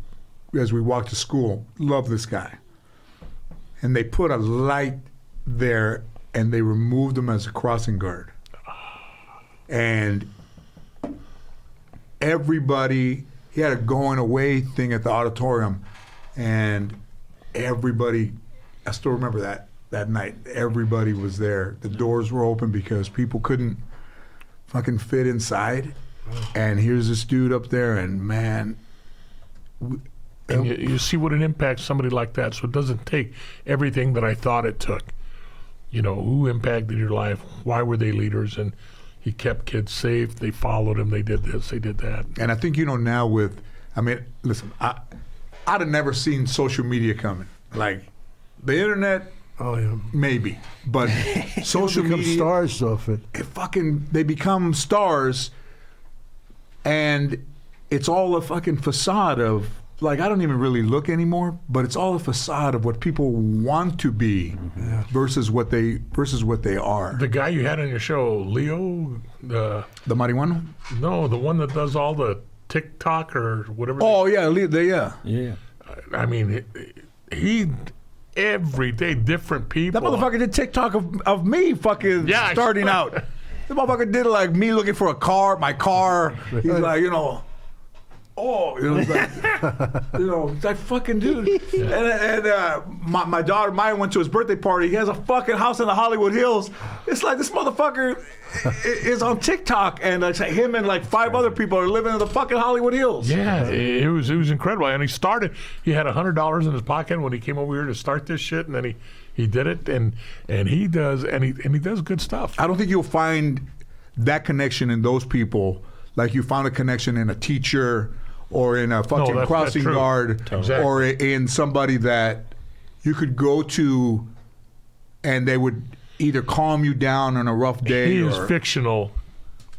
as we walked to school. Love this guy. And they put a light there and they removed him as a crossing guard. And everybody, he had a going away thing at the auditorium, and everybody, I still remember that night, everybody was there. The doors were open because people couldn't fucking fit inside. And here's this dude up there, and man. And you see what an impact somebody like that. So it doesn't take everything that I thought it took. Who impacted your life? Why were they leaders? And he kept kids safe. They followed him. They did this. They did that. And I think, now listen, I'd have never seen social media coming. Like, the internet, maybe. But social media. Stars off it. They become stars. And it's all a fucking facade of, like, I don't even really look anymore, but it's all a facade of what people want to be versus what they are. The guy you had on your show, Leo, the marijuana? No, the one that does all the TikTok or whatever. Oh yeah, Leo, Yeah. I mean, he every day different people. That motherfucker did TikTok of me fucking starting out. The motherfucker did like me looking for my car. He's like, oh, it was like, it's like fucking dude. And my daughter Maya went to his birthday party. He has a fucking house in the Hollywood Hills. It's like this motherfucker is on TikTok, and it's like him and like 5 other people are living in the fucking Hollywood Hills. Yeah, it was incredible. And he had $100 in his pocket when he came over here to start this shit, and then he did it, and he does good stuff. I don't think you'll find that connection in those people like you found a connection in a teacher or in a fucking crossing guard Exactly. or in somebody that you could go to and they would either calm you down on a rough day. He is fictional.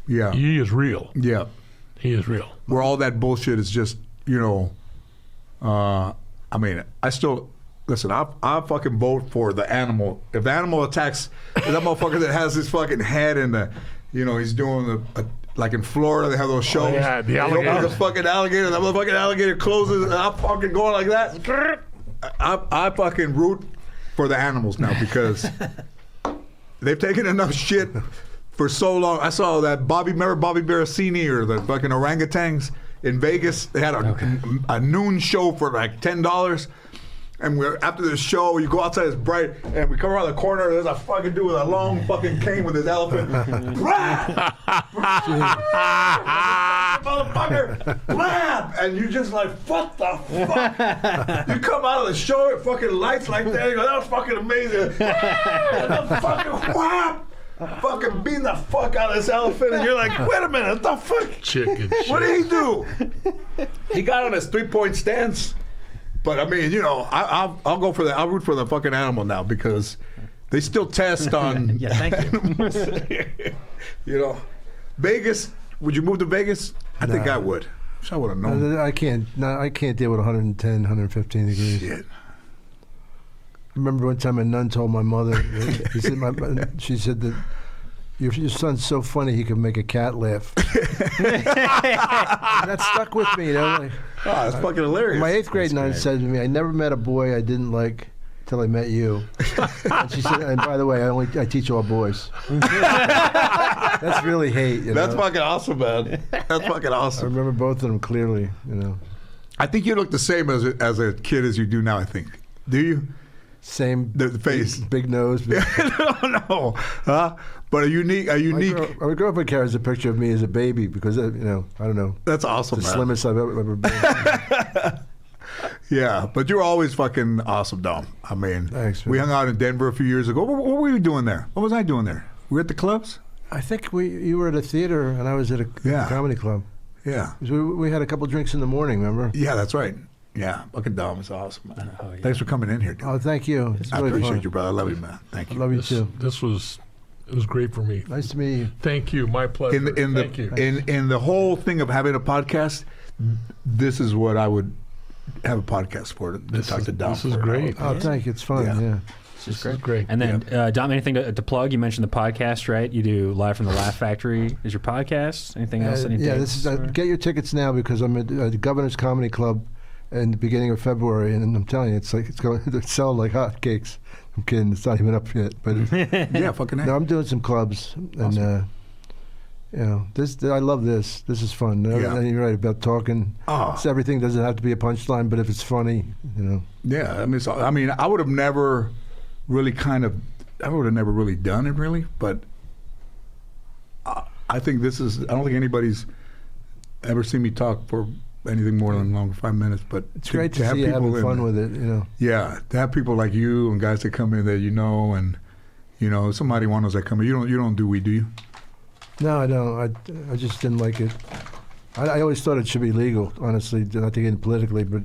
Yeah. He is real. Yeah. He is real. Where all that bullshit is just, I mean, I still... Listen, I fucking vote for the animal. If the animal attacks that motherfucker that has his fucking head and he's doing like in Florida, they have those shows. Oh, yeah, the They open alligator. the fucking alligator, that motherfucking alligator closes, and I'm fucking going like that. I fucking root for the animals now because they've taken enough shit for so long. I saw that Bobby Berasini or the fucking orangutans in Vegas. They had a noon show for like $10. And after the show, you go outside, it's bright, and we come around the corner, there's a fucking dude with a long fucking cane with his elephant. Motherfucker, blam! And you just like, what the fuck? You come out of the show, it fucking lights like that, you go, that was fucking amazing. And then fucking whap! Fucking beating the fuck out of this elephant, and you're like, wait a minute, what the fuck? Chicken shit. What did he do? He got on his 3-point stance. But I mean, I'll go for that. I'll root for the fucking animal now because they still test on. Yeah, thank you. Vegas. Would you move to Vegas? I think I would. I would have known. I can't deal with 110, 115 degrees. Shit. I remember one time a nun told my mother, she said that your son's so funny he could make a cat laugh. That stuck with me, like, Oh, that's fucking hilarious. my 8th grade nun said to me, I never met a boy I didn't like till I met you. And she said, and by the way, I teach all boys. That's really hate. That's fucking awesome, man. That's fucking I awesome. remember both of them clearly, I think you look the same as a kid as you do now, I think. Do you? Same The face. big nose. Big, No. Huh? But a unique. I grew up and carries a picture of me as a baby because, I don't know. That's awesome, The man. slimmest I've ever been. Yeah, but you're always fucking awesome, Dom. I mean, Thanks, we man. hung out in Denver a few years ago. What were you doing there? What was I doing there? We were at the clubs? I think you were at a theater and I was at a comedy club. Yeah. We had a couple drinks in the morning, remember? Yeah, that's right. Yeah, fucking Dom is awesome, man. Oh, yeah. Thanks for coming in here, dude. Oh, thank you. It's I really appreciate fun. you, brother. I love you, man. Thank I you. love you too. It was great for me. Nice to meet you. Thank you. My pleasure. Thank you. In the whole thing of having a podcast, this is what I would have a podcast for to talk to Dom. This is for. great. Oh, thank you. It's fun. Yeah. Yeah. This is great. And then, Dom, anything to plug? You mentioned the podcast, right? You do Live from the Laugh Factory. Is your podcast? Anything else? Any Yeah. dates, or- Get your tickets now because I'm at the Governor's Comedy Club in the beginning of February, and I'm telling you, it's going to sell like hotcakes. I'm kidding. It's not even up yet, but Yeah, fucking no, I'm doing some clubs, and I love this. This is fun. Yeah. And you're right about talking. Oh. It's everything doesn't have to be a punchline, but if it's funny, Yeah, I mean, I would have never really never really done it, really, but I think I don't think anybody's ever seen me talk for anything more than longer 5 minutes, but It's great to see you having fun with it. Yeah, to have people like you and guys that come in that and somebody one knows that come in. You don't do weed, do you? No, I don't. I just didn't like it. I always thought it should be legal, honestly, not to get in politically, but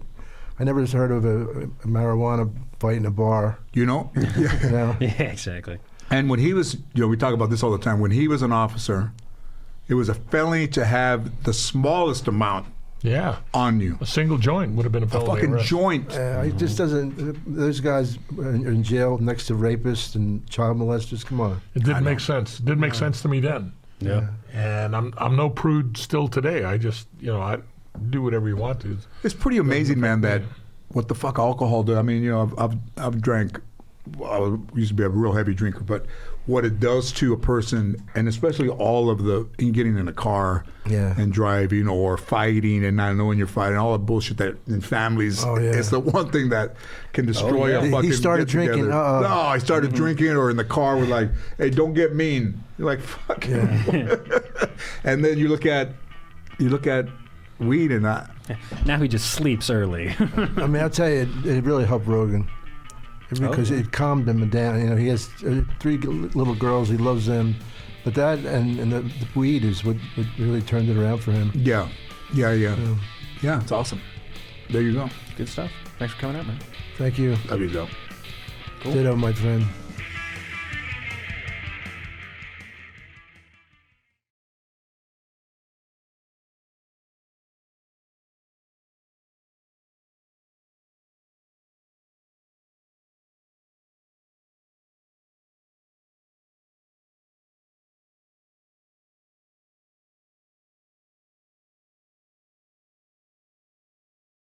I never just heard of a marijuana fight in a bar. Yeah. Yeah, exactly. And when he was, we talk about this all the time. When he was an officer, it was a felony to have the smallest amount Yeah. on you. A single joint would have been a A felony fucking arrest. joint. It just doesn't. Those guys are in jail next to rapists and child molesters. Come on. It didn't make sense. It didn't make sense to me then. Yeah. And I'm no prude still today. I just, I do whatever you want to. It's pretty amazing, man, that what the fuck alcohol does. I mean, I've drank I used to be a real heavy drinker, but what it does to a person, and especially all of the getting in a car and driving or fighting and not knowing you're fighting, all the bullshit that in families, it's the one thing that can destroy a fucking He started drinking. get-together. No, I started drinking, or in the car with like, hey, don't get mean. You're like, fuck. And then you look at weed and Now he just sleeps early. I mean, I'll tell you, it really helped Rogan because it calmed him down. You know, he has 3 little girls. He loves them, but that and the weed is what really turned it around for him. Yeah, it's awesome. There you go. Good stuff. Thanks for coming out, man. Thank you. There you go. Ditto, my friend.